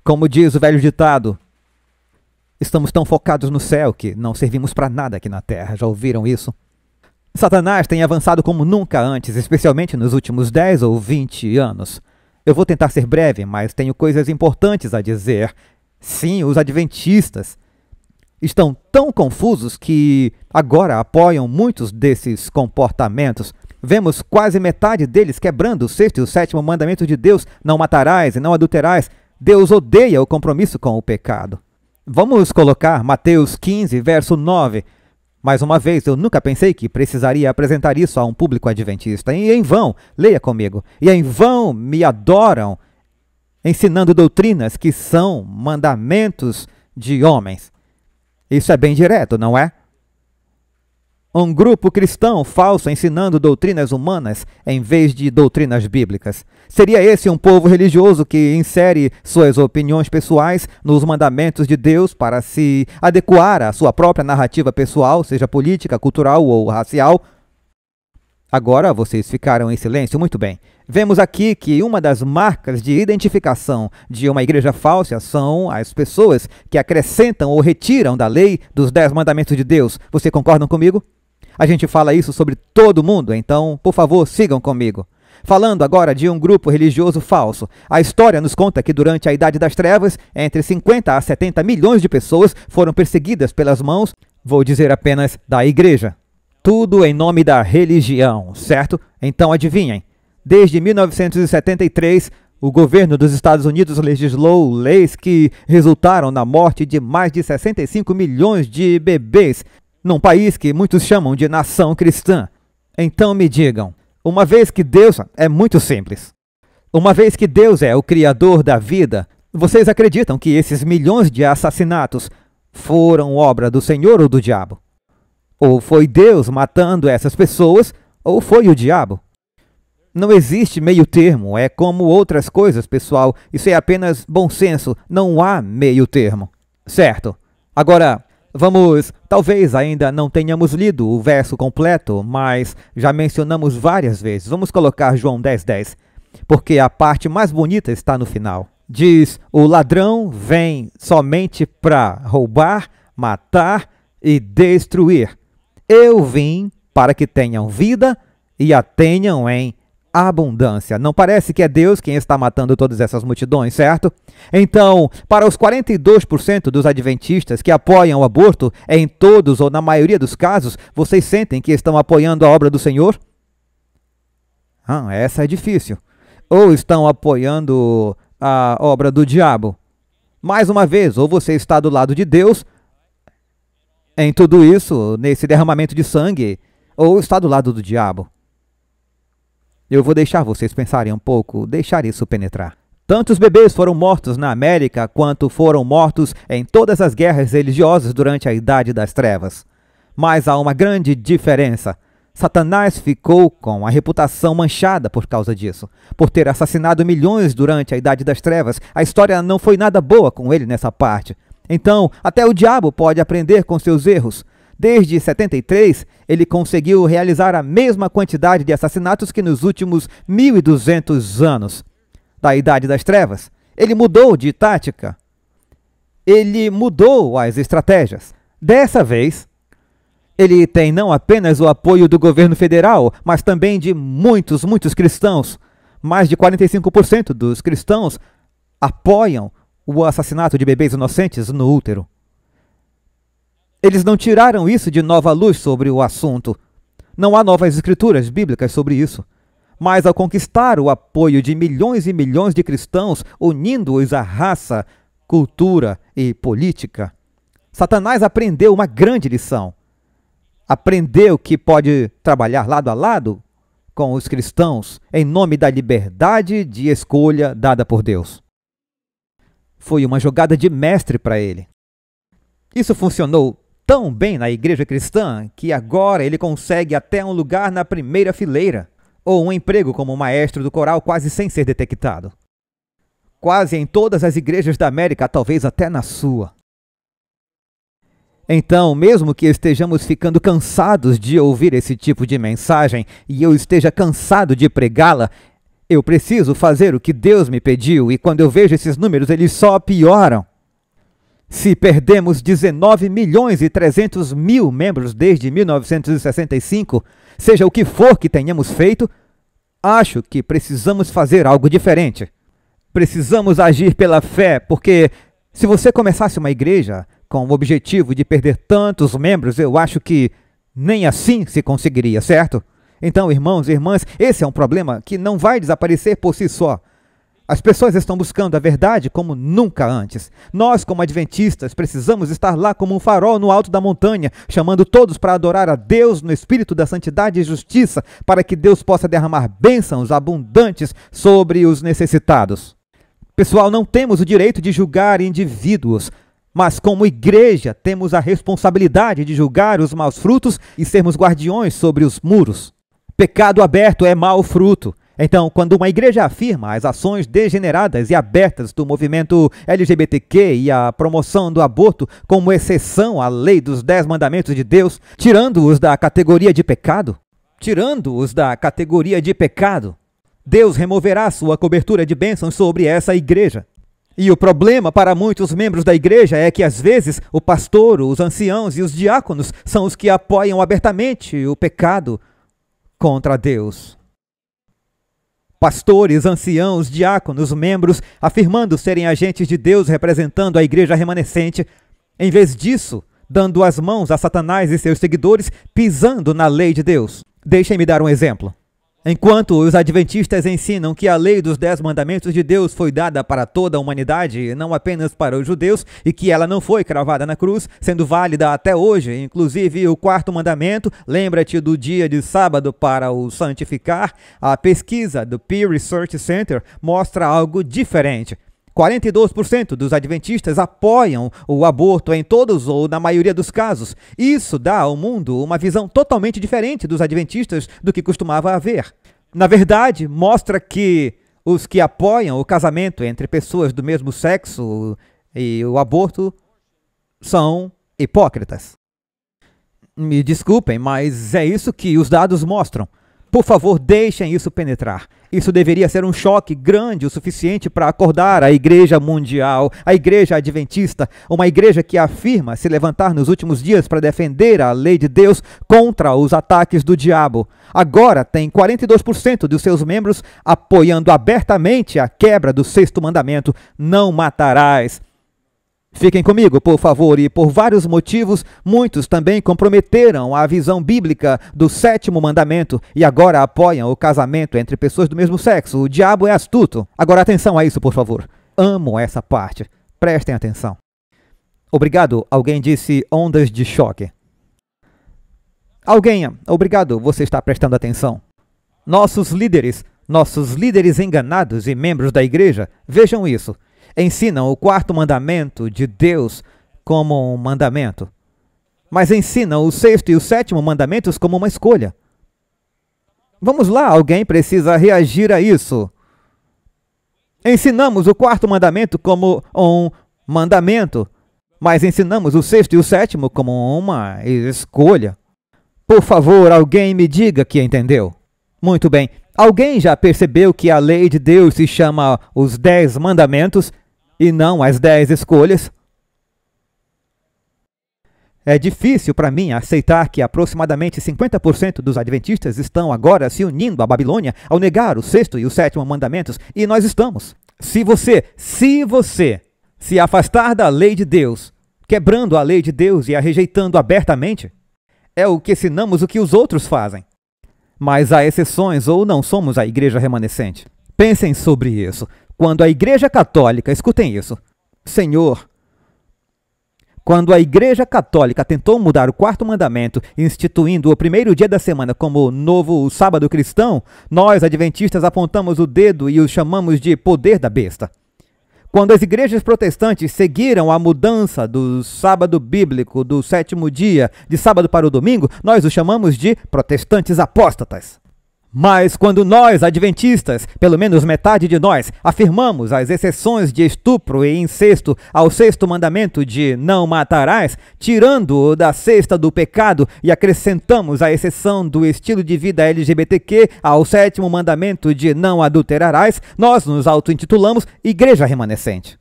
Como diz o velho ditado, estamos tão focados no céu que não servimos para nada aqui na terra. Já ouviram isso? Satanás tem avançado como nunca antes, especialmente nos últimos 10 ou 20 anos. Eu vou tentar ser breve, mas tenho coisas importantes a dizer. Sim, os adventistas estão tão confusos que agora apoiam muitos desses comportamentos. Vemos quase metade deles quebrando o sexto e o sétimo mandamento de Deus: não matarás e não adulterarás. Deus odeia o compromisso com o pecado. Vamos colocar Mateus 15, verso 9. Mais uma vez, eu nunca pensei que precisaria apresentar isso a um público adventista. E em vão, leia comigo, e em vão me adoram, ensinando doutrinas que são mandamentos de homens. Isso é bem direto, não é? Um grupo cristão falso ensinando doutrinas humanas em vez de doutrinas bíblicas. Seria esse um povo religioso que insere suas opiniões pessoais nos mandamentos de Deus para se adequar à sua própria narrativa pessoal, seja política, cultural ou racial? Agora vocês ficaram em silêncio, muito bem. Vemos aqui que uma das marcas de identificação de uma igreja falsa são as pessoas que acrescentam ou retiram da lei dos 10 mandamentos de Deus. Vocês concordam comigo? A gente fala isso sobre todo mundo, então, por favor, sigam comigo. Falando agora de um grupo religioso falso, a história nos conta que durante a Idade das Trevas, entre 50 a 70 milhões de pessoas foram perseguidas pelas mãos, vou dizer apenas, da igreja. Tudo em nome da religião, certo? Então adivinhem, desde 1973, o governo dos Estados Unidos legislou leis que resultaram na morte de mais de 65 milhões de bebês, num país que muitos chamam de nação cristã. Então me digam, uma vez que Deus é muito simples, uma vez que Deus é o criador da vida, vocês acreditam que esses milhões de assassinatos foram obra do Senhor ou do diabo? Ou foi Deus matando essas pessoas, ou foi o diabo? Não existe meio termo, é como outras coisas, pessoal, isso é apenas bom senso, não há meio termo, certo? Agora, talvez ainda não tenhamos lido o verso completo, mas já mencionamos várias vezes. Vamos colocar João 10:10, porque a parte mais bonita está no final. Diz: o ladrão vem somente para roubar, matar e destruir. Eu vim para que tenham vida e a tenham em abundância. Não parece que é Deus quem está matando todas essas multidões, certo? Então, para os 42% dos adventistas que apoiam o aborto, em todos ou na maioria dos casos, vocês sentem que estão apoiando a obra do Senhor? Essa é difícil. Ou estão apoiando a obra do diabo? Mais uma vez, ou você está do lado de Deus em tudo isso, nesse derramamento de sangue, ou está do lado do diabo. Eu vou deixar vocês pensarem um pouco, deixar isso penetrar. Tantos bebês foram mortos na América quanto foram mortos em todas as guerras religiosas durante a Idade das Trevas. Mas há uma grande diferença. Satanás ficou com a reputação manchada por causa disso. Por ter assassinado milhões durante a Idade das Trevas, a história não foi nada boa com ele nessa parte. Então, até o diabo pode aprender com seus erros. Desde 73, ele conseguiu realizar a mesma quantidade de assassinatos que nos últimos 1.200 anos da Idade das Trevas. Ele mudou de tática. Ele mudou as estratégias. Dessa vez, ele tem não apenas o apoio do governo federal, mas também de muitos cristãos. Mais de 45% dos cristãos apoiam o assassinato de bebês inocentes no útero. Eles não tiraram isso de nova luz sobre o assunto. Não há novas escrituras bíblicas sobre isso. Mas ao conquistar o apoio de milhões e milhões de cristãos, unindo-os à raça, cultura e política, Satanás aprendeu uma grande lição. Aprendeu que pode trabalhar lado a lado com os cristãos em nome da liberdade de escolha dada por Deus. Foi uma jogada de mestre para ele. Isso funcionou tão bem na igreja cristã que agora ele consegue até um lugar na primeira fileira, ou um emprego como maestro do coral quase sem ser detectado. Quase em todas as igrejas da América, talvez até na sua. Então, mesmo que estejamos ficando cansados de ouvir esse tipo de mensagem e eu esteja cansado de pregá-la, eu preciso fazer o que Deus me pediu e quando eu vejo esses números, eles só pioram. Se perdemos 19.300.000 membros desde 1965, seja o que for que tenhamos feito, acho que precisamos fazer algo diferente. Precisamos agir pela fé, porque se você começasse uma igreja com o objetivo de perder tantos membros, eu acho que nem assim se conseguiria, certo? Então, irmãos e irmãs, esse é um problema que não vai desaparecer por si só. As pessoas estão buscando a verdade como nunca antes. Nós, como adventistas, precisamos estar lá como um farol no alto da montanha, chamando todos para adorar a Deus no espírito da santidade e justiça, para que Deus possa derramar bênçãos abundantes sobre os necessitados. Pessoal, não temos o direito de julgar indivíduos, mas como igreja temos a responsabilidade de julgar os maus frutos e sermos guardiões sobre os muros. Pecado aberto é mau fruto. Então, quando uma igreja afirma as ações degeneradas e abertas do movimento LGBTQ e a promoção do aborto como exceção à lei dos 10 mandamentos de Deus, tirando-os da categoria de pecado, Deus removerá sua cobertura de bênçãos sobre essa igreja. E o problema para muitos membros da igreja é que, às vezes, o pastor, os anciãos e os diáconos são os que apoiam abertamente o pecado contra Deus. Pastores, anciãos, diáconos, membros, afirmando serem agentes de Deus representando a igreja remanescente, em vez disso, dando as mãos a Satanás e seus seguidores, pisando na lei de Deus. Deixem-me dar um exemplo. Enquanto os adventistas ensinam que a lei dos 10 mandamentos de Deus foi dada para toda a humanidade, não apenas para os judeus, e que ela não foi cravada na cruz, sendo válida até hoje, inclusive o 4º mandamento, lembra-te do dia de sábado para o santificar, a pesquisa do Pew Research Center mostra algo diferente. 42% dos adventistas apoiam o aborto em todos ou na maioria dos casos. Isso dá ao mundo uma visão totalmente diferente dos adventistas do que costumava haver. Na verdade, mostra que os que apoiam o casamento entre pessoas do mesmo sexo e o aborto são hipócritas. Me desculpem, mas é isso que os dados mostram. Por favor, deixem isso penetrar. Isso deveria ser um choque grande o suficiente para acordar a igreja mundial, a igreja adventista, uma igreja que afirma se levantar nos últimos dias para defender a lei de Deus contra os ataques do diabo. Agora tem 42% dos seus membros apoiando abertamente a quebra do 6º mandamento: não matarás. Fiquem comigo, por favor, e por vários motivos, muitos também comprometeram a visão bíblica do 7º mandamento e agora apoiam o casamento entre pessoas do mesmo sexo. O diabo é astuto. Agora atenção a isso, por favor. Amo essa parte. Prestem atenção. Obrigado, alguém disse ondas de choque. Obrigado, você está prestando atenção. Nossos líderes enganados e membros da igreja, vejam isso. Ensinam o 4º mandamento de Deus como um mandamento, mas ensinam o 6º e o 7º mandamentos como uma escolha. Vamos lá, alguém precisa reagir a isso. Ensinamos o 4º mandamento como um mandamento, mas ensinamos o 6º e o 7º como uma escolha. Por favor, alguém me diga que entendeu. Muito bem. Alguém já percebeu que a lei de Deus se chama os 10 mandamentos e não as 10 escolhas? É difícil para mim aceitar que aproximadamente 50% dos adventistas estão agora se unindo à Babilônia ao negar o 6º e o 7º mandamentos, e nós estamos. Se você se afastar da lei de Deus, quebrando a lei de Deus e a rejeitando abertamente, é o que ensinamos o que os outros fazem. Mas há exceções ou não somos a igreja remanescente. Pensem sobre isso. Quando a igreja católica, escutem isso, quando a igreja católica tentou mudar o 4º mandamento, instituindo o primeiro dia da semana como novo sábado cristão, nós, adventistas, apontamos o dedo e o chamamos de poder da besta. Quando as igrejas protestantes seguiram a mudança do sábado bíblico do sétimo dia de sábado para o domingo, nós os chamamos de protestantes apóstatas. Mas quando nós, adventistas, pelo menos metade de nós, afirmamos as exceções de estupro e incesto ao sexto mandamento de não matarás, tirando-o da cesta do pecado e acrescentamos a exceção do estilo de vida LGBTQ ao sétimo mandamento de não adulterarás, nós nos auto-intitulamos Igreja Remanescente.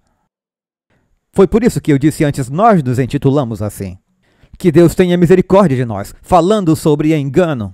Foi por isso que eu disse antes, nós nos intitulamos assim. Que Deus tenha misericórdia de nós, falando sobre engano.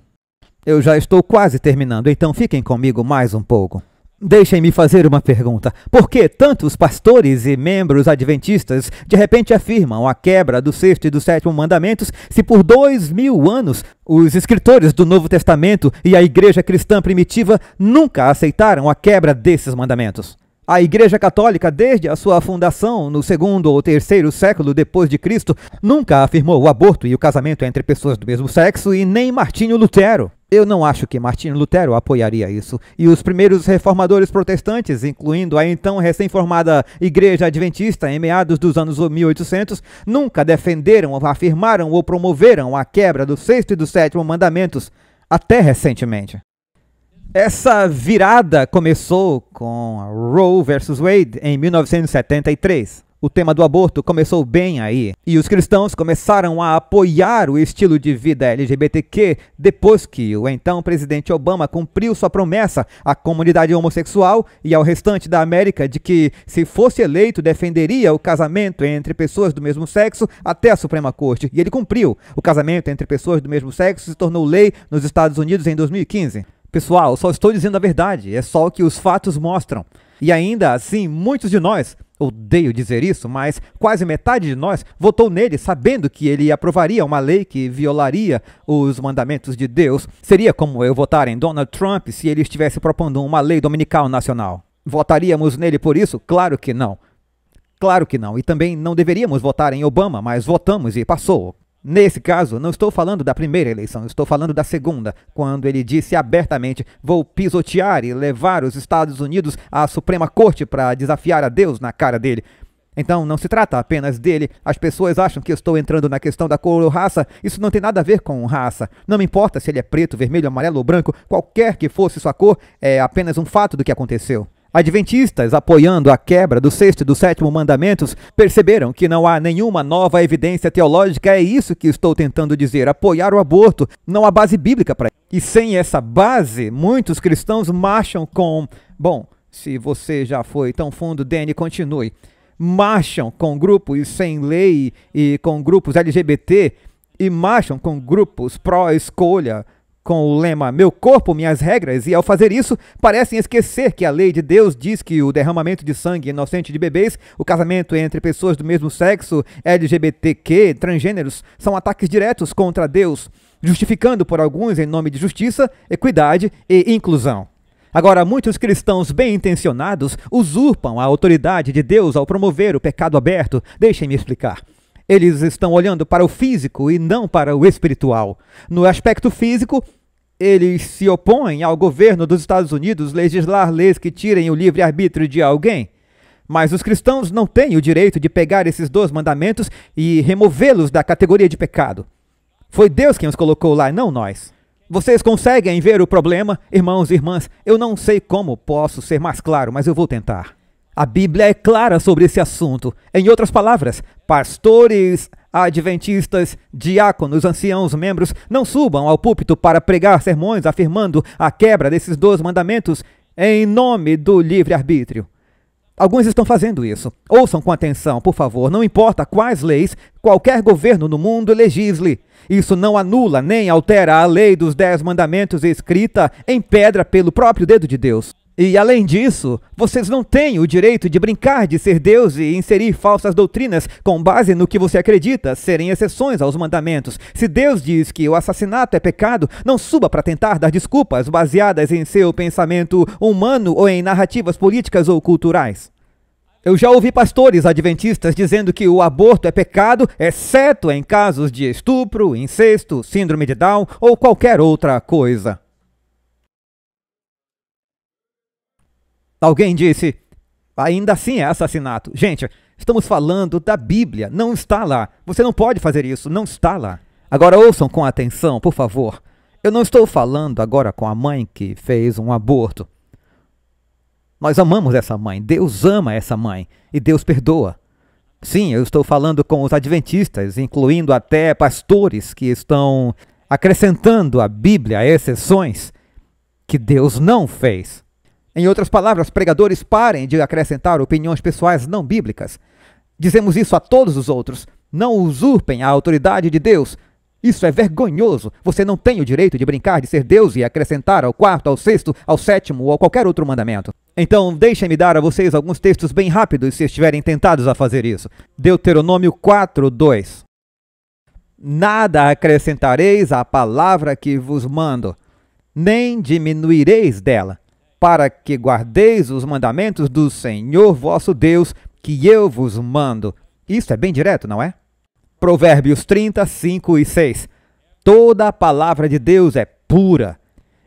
Eu já estou quase terminando, então fiquem comigo mais um pouco. Deixem-me fazer uma pergunta. Por que tantos pastores e membros adventistas de repente afirmam a quebra do sexto e do sétimo mandamentos se por 2000 anos os escritores do Novo Testamento e a igreja cristã primitiva nunca aceitaram a quebra desses mandamentos? A Igreja Católica, desde a sua fundação no segundo ou terceiro século depois de Cristo, nunca afirmou o aborto e o casamento entre pessoas do mesmo sexo e nem Martinho Lutero. Eu não acho que Martinho Lutero apoiaria isso. E os primeiros reformadores protestantes, incluindo a então recém-formada Igreja Adventista em meados dos anos 1800, nunca defenderam, afirmaram ou promoveram a quebra do sexto e do sétimo mandamentos, até recentemente. Essa virada começou com Roe versus Wade em 1973. O tema do aborto começou bem aí, e os cristãos começaram a apoiar o estilo de vida LGBTQ depois que o então presidente Obama cumpriu sua promessa à comunidade homossexual e ao restante da América de que, se fosse eleito, defenderia o casamento entre pessoas do mesmo sexo até a Suprema Corte. E ele cumpriu. O casamento entre pessoas do mesmo sexo se tornou lei nos Estados Unidos em 2015. Pessoal, só estou dizendo a verdade, é só o que os fatos mostram. E ainda assim, muitos de nós, odeio dizer isso, mas quase metade de nós votou nele sabendo que ele aprovaria uma lei que violaria os mandamentos de Deus. Seria como eu votar em Donald Trump se ele estivesse propondo uma lei dominical nacional. Votaríamos nele por isso? Claro que não. Claro que não. E também não deveríamos votar em Obama, mas votamos e passou. Nesse caso, não estou falando da primeira eleição, estou falando da segunda, quando ele disse abertamente: vou pisotear e levar os Estados Unidos à Suprema Corte para desafiar a Deus na cara dele. Então, não se trata apenas dele. As pessoas acham que estou entrando na questão da cor ou raça. Isso não tem nada a ver com raça. Não me importa se ele é preto, vermelho, amarelo ou branco, qualquer que fosse sua cor, é apenas um fato do que aconteceu. Adventistas, apoiando a quebra do sexto e do sétimo mandamentos, perceberam que não há nenhuma nova evidência teológica. É isso que estou tentando dizer. Apoiar o aborto. Não há base bíblica para isso. E sem essa base, muitos cristãos marcham com... Bom, se você já foi tão fundo, Danny, continue. Marcham com grupos sem lei e com grupos LGBT e marcham com grupos pró-escolha, com o lema meu corpo, minhas regras, e ao fazer isso, parecem esquecer que a lei de Deus diz que o derramamento de sangue inocente de bebês, o casamento entre pessoas do mesmo sexo, LGBTQ, transgêneros, são ataques diretos contra Deus, justificando por alguns em nome de justiça, equidade e inclusão. Agora, muitos cristãos bem-intencionados usurpam a autoridade de Deus ao promover o pecado aberto. Deixem-me explicar. Eles estão olhando para o físico e não para o espiritual. No aspecto físico, eles se opõem ao governo dos Estados Unidos legislar leis que tirem o livre-arbítrio de alguém. Mas os cristãos não têm o direito de pegar esses dois mandamentos e removê-los da categoria de pecado. Foi Deus quem os colocou lá, não nós. Vocês conseguem ver o problema? Irmãos e irmãs, eu não sei como posso ser mais claro, mas eu vou tentar. A Bíblia é clara sobre esse assunto. Em outras palavras, pastores, adventistas, diáconos, anciãos, membros, não subam ao púlpito para pregar sermões afirmando a quebra desses dois mandamentos em nome do livre-arbítrio. Alguns estão fazendo isso. Ouçam com atenção, por favor. Não importa quais leis qualquer governo no mundo legisle. Isso não anula nem altera a lei dos 10 mandamentos escrita em pedra pelo próprio dedo de Deus. E, além disso, vocês não têm o direito de brincar de ser Deus e inserir falsas doutrinas com base no que você acredita serem exceções aos mandamentos. Se Deus diz que o assassinato é pecado, não suba para tentar dar desculpas baseadas em seu pensamento humano ou em narrativas políticas ou culturais. Eu já ouvi pastores adventistas dizendo que o aborto é pecado, exceto em casos de estupro, incesto, síndrome de Down ou qualquer outra coisa. Alguém disse, Ainda assim é assassinato. Gente, estamos falando da Bíblia, não está lá. Você não pode fazer isso, não está lá. Agora ouçam com atenção, por favor. Eu não estou falando agora com a mãe que fez um aborto. Nós amamos essa mãe, Deus ama essa mãe e Deus perdoa. Sim, eu estou falando com os adventistas, incluindo até pastores que estão acrescentando à Bíblia exceções que Deus não fez. Em outras palavras, pregadores, parem de acrescentar opiniões pessoais não bíblicas. Dizemos isso a todos os outros. Não usurpem a autoridade de Deus. Isso é vergonhoso. Você não tem o direito de brincar de ser Deus e acrescentar ao quarto, ao sexto, ao sétimo ou a qualquer outro mandamento. Então, deixem-me dar a vocês alguns textos bem rápidos se estiverem tentados a fazer isso. Deuteronômio 4:2. Nada acrescentareis à palavra que vos mando, nem diminuireis dela, para que guardeis os mandamentos do Senhor vosso Deus, que eu vos mando. Isso é bem direto, não é? Provérbios 30, 5 e 6. Toda a palavra de Deus é pura.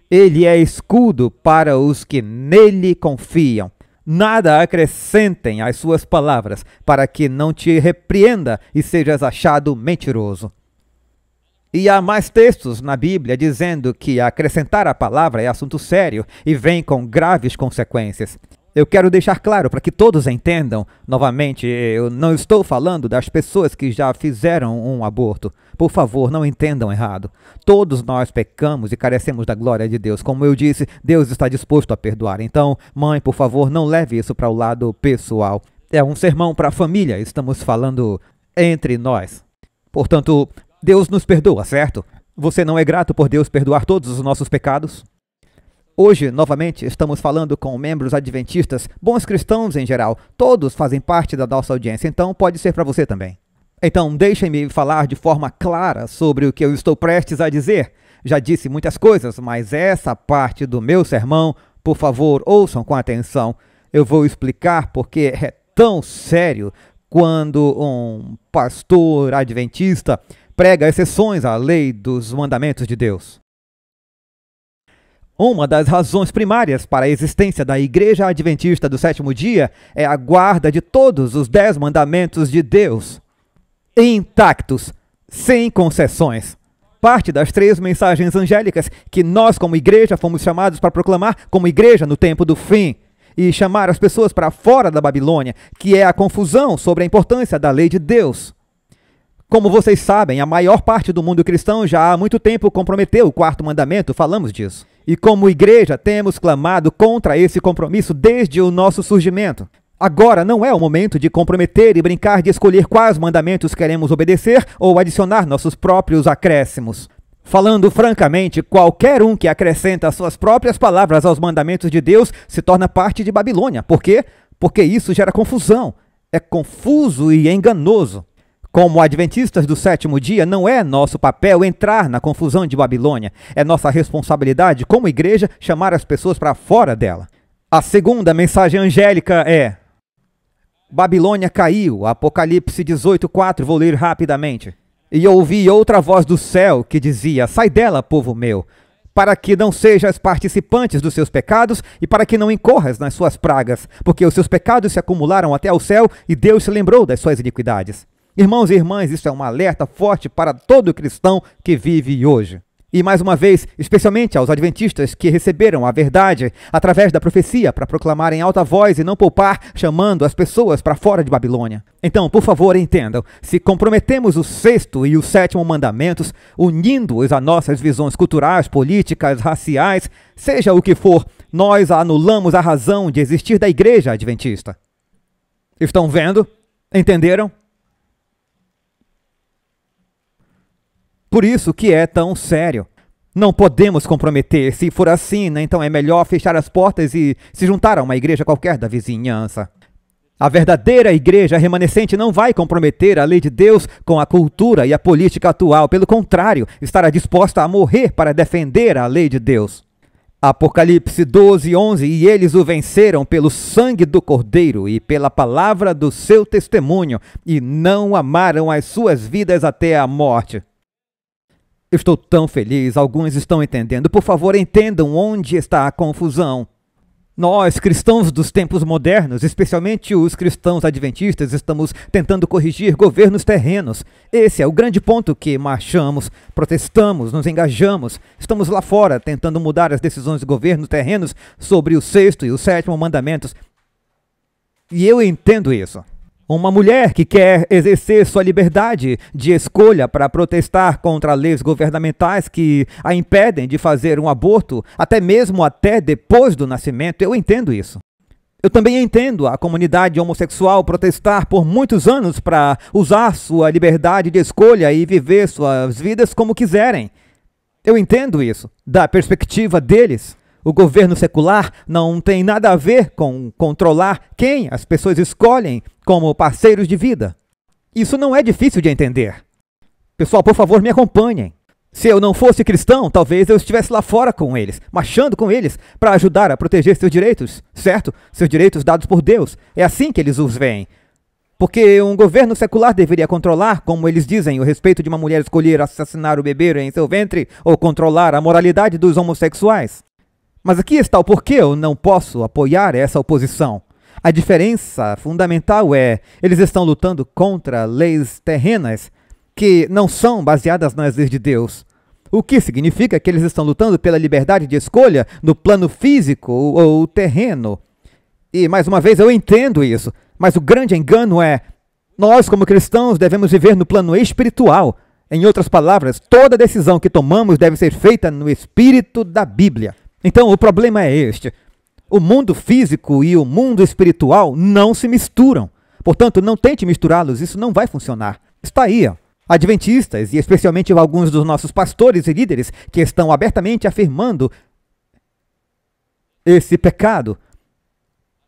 Ele é escudo para os que nele confiam. Nada acrescentem às suas palavras, para que não te repreenda e sejas achado mentiroso. E há mais textos na Bíblia dizendo que acrescentar a palavra é assunto sério e vem com graves consequências. Eu quero deixar claro para que todos entendam, novamente, eu não estou falando das pessoas que já fizeram um aborto. Por favor, não entendam errado. Todos nós pecamos e carecemos da glória de Deus. Como eu disse, Deus está disposto a perdoar. Então, mãe, por favor, não leve isso para o lado pessoal. É um sermão para a família, estamos falando entre nós. Portanto, Deus nos perdoa, certo? Você não é grato por Deus perdoar todos os nossos pecados? Hoje, novamente, estamos falando com membros adventistas, bons cristãos em geral. Todos fazem parte da nossa audiência, então pode ser para você também. Então, deixem-me falar de forma clara sobre o que eu estou prestes a dizer. Já disse muitas coisas, mas essa parte do meu sermão, por favor, ouçam com atenção. Eu vou explicar porque é tão sério quando um pastor adventista prega exceções à lei dos mandamentos de Deus. Uma das razões primárias para a existência da Igreja Adventista do Sétimo Dia é a guarda de todos os 10 mandamentos de Deus, intactos, sem concessões. Parte das 3 mensagens angélicas que nós, como igreja, fomos chamados para proclamar como igreja no tempo do fim e chamar as pessoas para fora da Babilônia, que é a confusão sobre a importância da lei de Deus. Como vocês sabem, a maior parte do mundo cristão já há muito tempo comprometeu o 4º mandamento, falamos disso. E como igreja temos clamado contra esse compromisso desde o nosso surgimento. Agora não é o momento de comprometer e brincar de escolher quais mandamentos queremos obedecer ou adicionar nossos próprios acréscimos. Falando francamente, qualquer um que acrescenta suas próprias palavras aos mandamentos de Deus se torna parte de Babilônia. Por quê? Porque isso gera confusão. É confuso e enganoso. Como adventistas do sétimo dia, não é nosso papel entrar na confusão de Babilônia. É nossa responsabilidade, como igreja, chamar as pessoas para fora dela. A segunda mensagem angélica é: Babilônia caiu, Apocalipse 18:4, vou ler rapidamente. E ouvi outra voz do céu que dizia: sai dela, povo meu, para que não sejas participantes dos seus pecados e para que não incorras nas suas pragas, porque os seus pecados se acumularam até ao céu e Deus se lembrou das suas iniquidades. Irmãos e irmãs, isso é um alerta forte para todo cristão que vive hoje. E mais uma vez, especialmente aos adventistas que receberam a verdade através da profecia para proclamar em alta voz e não poupar, chamando as pessoas para fora de Babilônia. Então, por favor, entendam, se comprometemos o 6º e o 7º mandamentos, unindo-os a nossas visões culturais, políticas, raciais, seja o que for, nós anulamos a razão de existir da igreja adventista. Estão vendo? Entenderam? Por isso que é tão sério. Não podemos comprometer. Se for assim, então é melhor fechar as portas e se juntar a uma igreja qualquer da vizinhança. A verdadeira igreja remanescente não vai comprometer a lei de Deus com a cultura e a política atual. Pelo contrário, estará disposta a morrer para defender a lei de Deus. Apocalipse 12:11, e eles o venceram pelo sangue do Cordeiro e pela palavra do seu testemunho, e não amaram as suas vidas até a morte. Estou tão feliz, alguns estão entendendo. Por favor, entendam onde está a confusão. Nós, cristãos dos tempos modernos, especialmente os cristãos adventistas, estamos tentando corrigir governos terrenos. Esse é o grande ponto que marchamos, protestamos, nos engajamos. Estamos lá fora tentando mudar as decisões de governos terrenos sobre o sexto e o sétimo mandamentos. E eu entendo isso. Uma mulher que quer exercer sua liberdade de escolha para protestar contra leis governamentais que a impedem de fazer um aborto, até mesmo até depois do nascimento, eu entendo isso. Eu também entendo a comunidade homossexual protestar por muitos anos para usar sua liberdade de escolha e viver suas vidas como quiserem. Eu entendo isso, da perspectiva deles. O governo secular não tem nada a ver com controlar quem as pessoas escolhem como parceiros de vida. Isso não é difícil de entender. Pessoal, por favor, me acompanhem. Se eu não fosse cristão, talvez eu estivesse lá fora com eles, marchando com eles, para ajudar a proteger seus direitos, certo? Seus direitos dados por Deus. É assim que eles os veem. Porque um governo secular deveria controlar, como eles dizem, o respeito de uma mulher escolher assassinar o bebê em seu ventre ou controlar a moralidade dos homossexuais. Mas aqui está o porquê eu não posso apoiar essa oposição. A diferença fundamental é, eles estão lutando contra leis terrenas que não são baseadas nas leis de Deus. O que significa que eles estão lutando pela liberdade de escolha no plano físico ou terreno. E, mais uma vez, eu entendo isso. Mas o grande engano é, nós como cristãos devemos viver no plano espiritual. Em outras palavras, toda decisão que tomamos deve ser feita no espírito da Bíblia. Então, o problema é este. O mundo físico e o mundo espiritual não se misturam. Portanto, não tente misturá-los, isso não vai funcionar. Está aí, ó. Adventistas, e especialmente alguns dos nossos pastores e líderes, que estão abertamente afirmando esse pecado.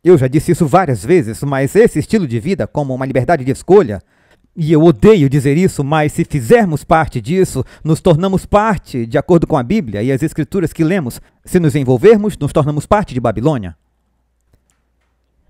Eu já disse isso várias vezes, mas esse estilo de vida, como uma liberdade de escolha, e eu odeio dizer isso, mas se fizermos parte disso, nos tornamos parte, de acordo com a Bíblia e as Escrituras que lemos. Se nos envolvermos, nos tornamos parte de Babilônia.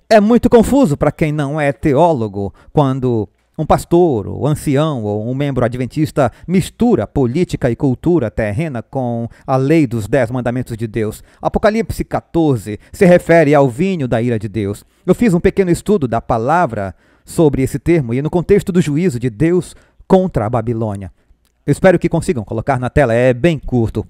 É muito confuso para quem não é teólogo quando um pastor, ou ancião, ou um membro adventista mistura política e cultura terrena com a lei dos 10 mandamentos de Deus. Apocalipse 14 se refere ao vinho da ira de Deus. Eu fiz um pequeno estudo da palavra sobre esse termo e no contexto do juízo de Deus contra a Babilônia. Eu espero que consigam colocar na tela, é bem curto.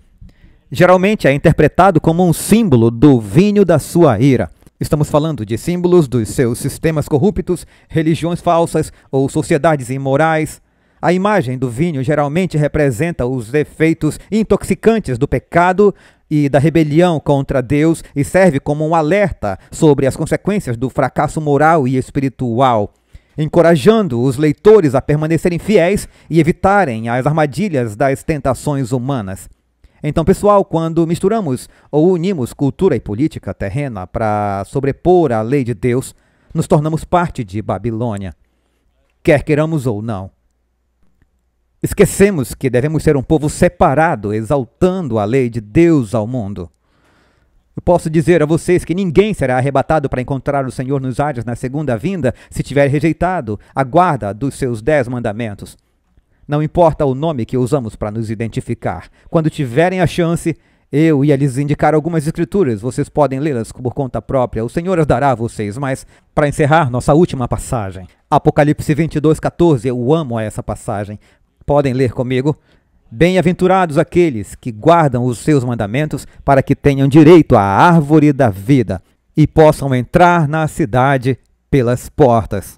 Geralmente é interpretado como um símbolo do vinho da sua ira. Estamos falando de símbolos dos seus sistemas corruptos, religiões falsas ou sociedades imorais. A imagem do vinho geralmente representa os efeitos intoxicantes do pecado e da rebelião contra Deus e serve como um alerta sobre as consequências do fracasso moral e espiritual, encorajando os leitores a permanecerem fiéis e evitarem as armadilhas das tentações humanas. Então, pessoal, quando misturamos ou unimos cultura e política terrena para sobrepor a lei de Deus, nos tornamos parte de Babilônia, quer queiramos ou não. Esquecemos que devemos ser um povo separado, exaltando a lei de Deus ao mundo. Eu posso dizer a vocês que ninguém será arrebatado para encontrar o Senhor nos ares na segunda vinda se tiver rejeitado a guarda dos seus 10 mandamentos. Não importa o nome que usamos para nos identificar. Quando tiverem a chance, eu ia lhes indicar algumas escrituras. Vocês podem lê-las por conta própria. O Senhor as dará a vocês. Mas, para encerrar nossa última passagem, Apocalipse 22:14, eu amo essa passagem. Podem ler comigo? Bem-aventurados aqueles que guardam os seus mandamentos para que tenham direito à árvore da vida e possam entrar na cidade pelas portas.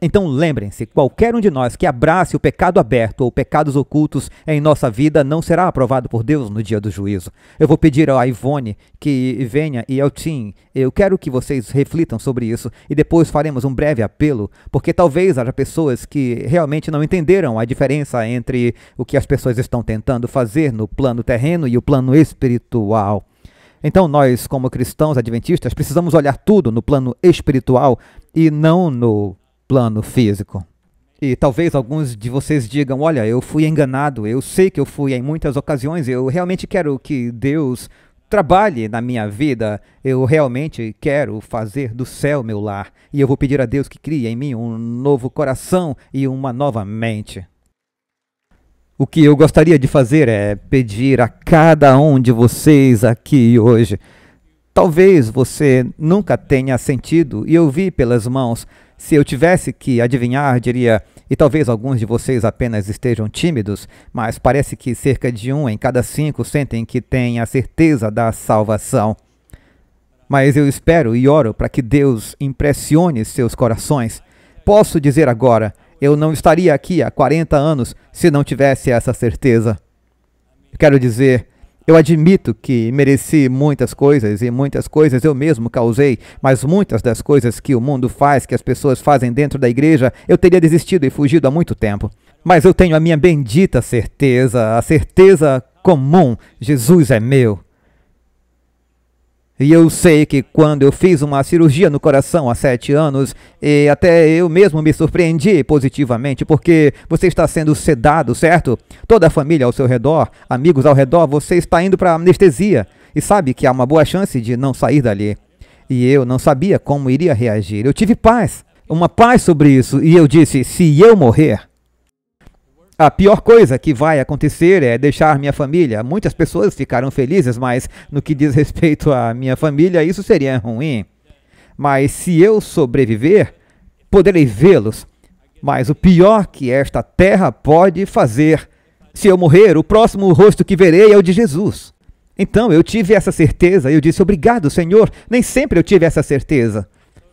Então lembrem-se, qualquer um de nós que abrace o pecado aberto ou pecados ocultos em nossa vida não será aprovado por Deus no dia do juízo. Eu vou pedir a Ivone que venha e ao Tim. Eu quero que vocês reflitam sobre isso e depois faremos um breve apelo, porque talvez haja pessoas que realmente não entenderam a diferença entre o que as pessoas estão tentando fazer no plano terreno e o plano espiritual. Então nós, como cristãos adventistas, precisamos olhar tudo no plano espiritual e não no plano físico. E talvez alguns de vocês digam, olha, eu fui enganado, eu sei que eu fui em muitas ocasiões, eu realmente quero que Deus trabalhe na minha vida, eu realmente quero fazer do céu meu lar, e eu vou pedir a Deus que crie em mim um novo coração e uma nova mente. O que eu gostaria de fazer é pedir a cada um de vocês aqui hoje, Talvez você nunca tenha sentido, e eu vi pelas mãos. Se eu tivesse que adivinhar, diria, e talvez alguns de vocês apenas estejam tímidos, mas parece que cerca de 1 em cada 5 sentem que têm a certeza da salvação. Mas eu espero e oro para que Deus impressione seus corações. Posso dizer agora, eu não estaria aqui há 40 anos se não tivesse essa certeza. Quero dizer, eu admito que mereci muitas coisas e muitas coisas eu mesmo causei, mas muitas das coisas que o mundo faz, que as pessoas fazem dentro da igreja, eu teria desistido e fugido há muito tempo. Mas eu tenho a minha bendita certeza, a certeza comum, Jesus é meu. E eu sei que quando eu fiz uma cirurgia no coração há 7 anos, e até eu mesmo me surpreendi positivamente, porque você está sendo sedado, certo? Toda a família ao seu redor, amigos ao redor, você está indo para anestesia e sabe que há uma boa chance de não sair dali. E eu não sabia como iria reagir. Eu tive paz, uma paz sobre isso, e eu disse, se eu morrer, a pior coisa que vai acontecer é deixar minha família. Muitas pessoas ficaram felizes, mas no que diz respeito à minha família, isso seria ruim. Mas se eu sobreviver, poderei vê-los. Mas o pior que esta terra pode fazer, se eu morrer, o próximo rosto que verei é o de Jesus. Então eu tive essa certeza, eu disse, obrigado, Senhor. Nem sempre eu tive essa certeza.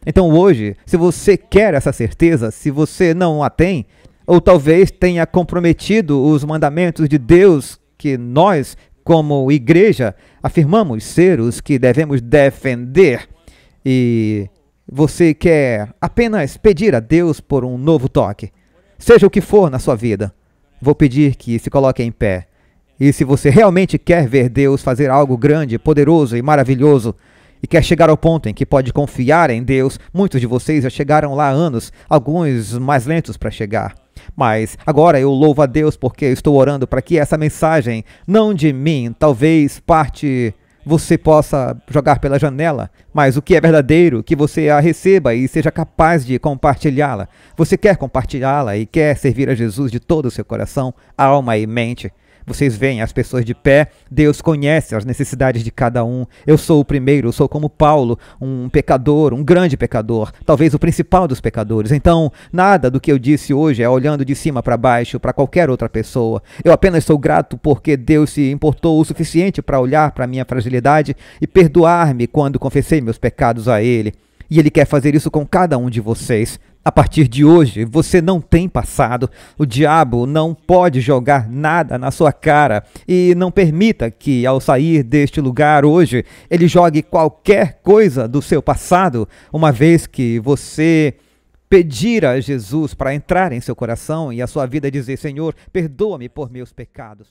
Então hoje, se você quer essa certeza, se você não a tem, ou talvez tenha comprometido os mandamentos de Deus que nós, como igreja, afirmamos ser os que devemos defender. E você quer apenas pedir a Deus por um novo toque. Seja o que for na sua vida, vou pedir que se coloque em pé. E se você realmente quer ver Deus fazer algo grande, poderoso e maravilhoso, e quer chegar ao ponto em que pode confiar em Deus, muitos de vocês já chegaram lá há anos, alguns mais lentos para chegar. Mas agora eu louvo a Deus porque estou orando para que essa mensagem, não de mim, talvez parte você possa jogar pela janela, mas o que é verdadeiro, que você a receba e seja capaz de compartilhá-la. Você quer compartilhá-la e quer servir a Jesus de todo o seu coração, alma e mente. Vocês veem as pessoas de pé, Deus conhece as necessidades de cada um. Eu sou o primeiro, eu sou como Paulo, um pecador, um grande pecador, talvez o principal dos pecadores. Então, nada do que eu disse hoje é olhando de cima para baixo para qualquer outra pessoa. Eu apenas sou grato porque Deus se importou o suficiente para olhar para a minha fragilidade e perdoar-me quando confessei meus pecados a Ele. E Ele quer fazer isso com cada um de vocês. A partir de hoje, você não tem passado. O diabo não pode jogar nada na sua cara. E não permita que, ao sair deste lugar hoje, ele jogue qualquer coisa do seu passado, uma vez que você pedir a Jesus para entrar em seu coração e a sua vida dizer, Senhor, perdoa-me por meus pecados.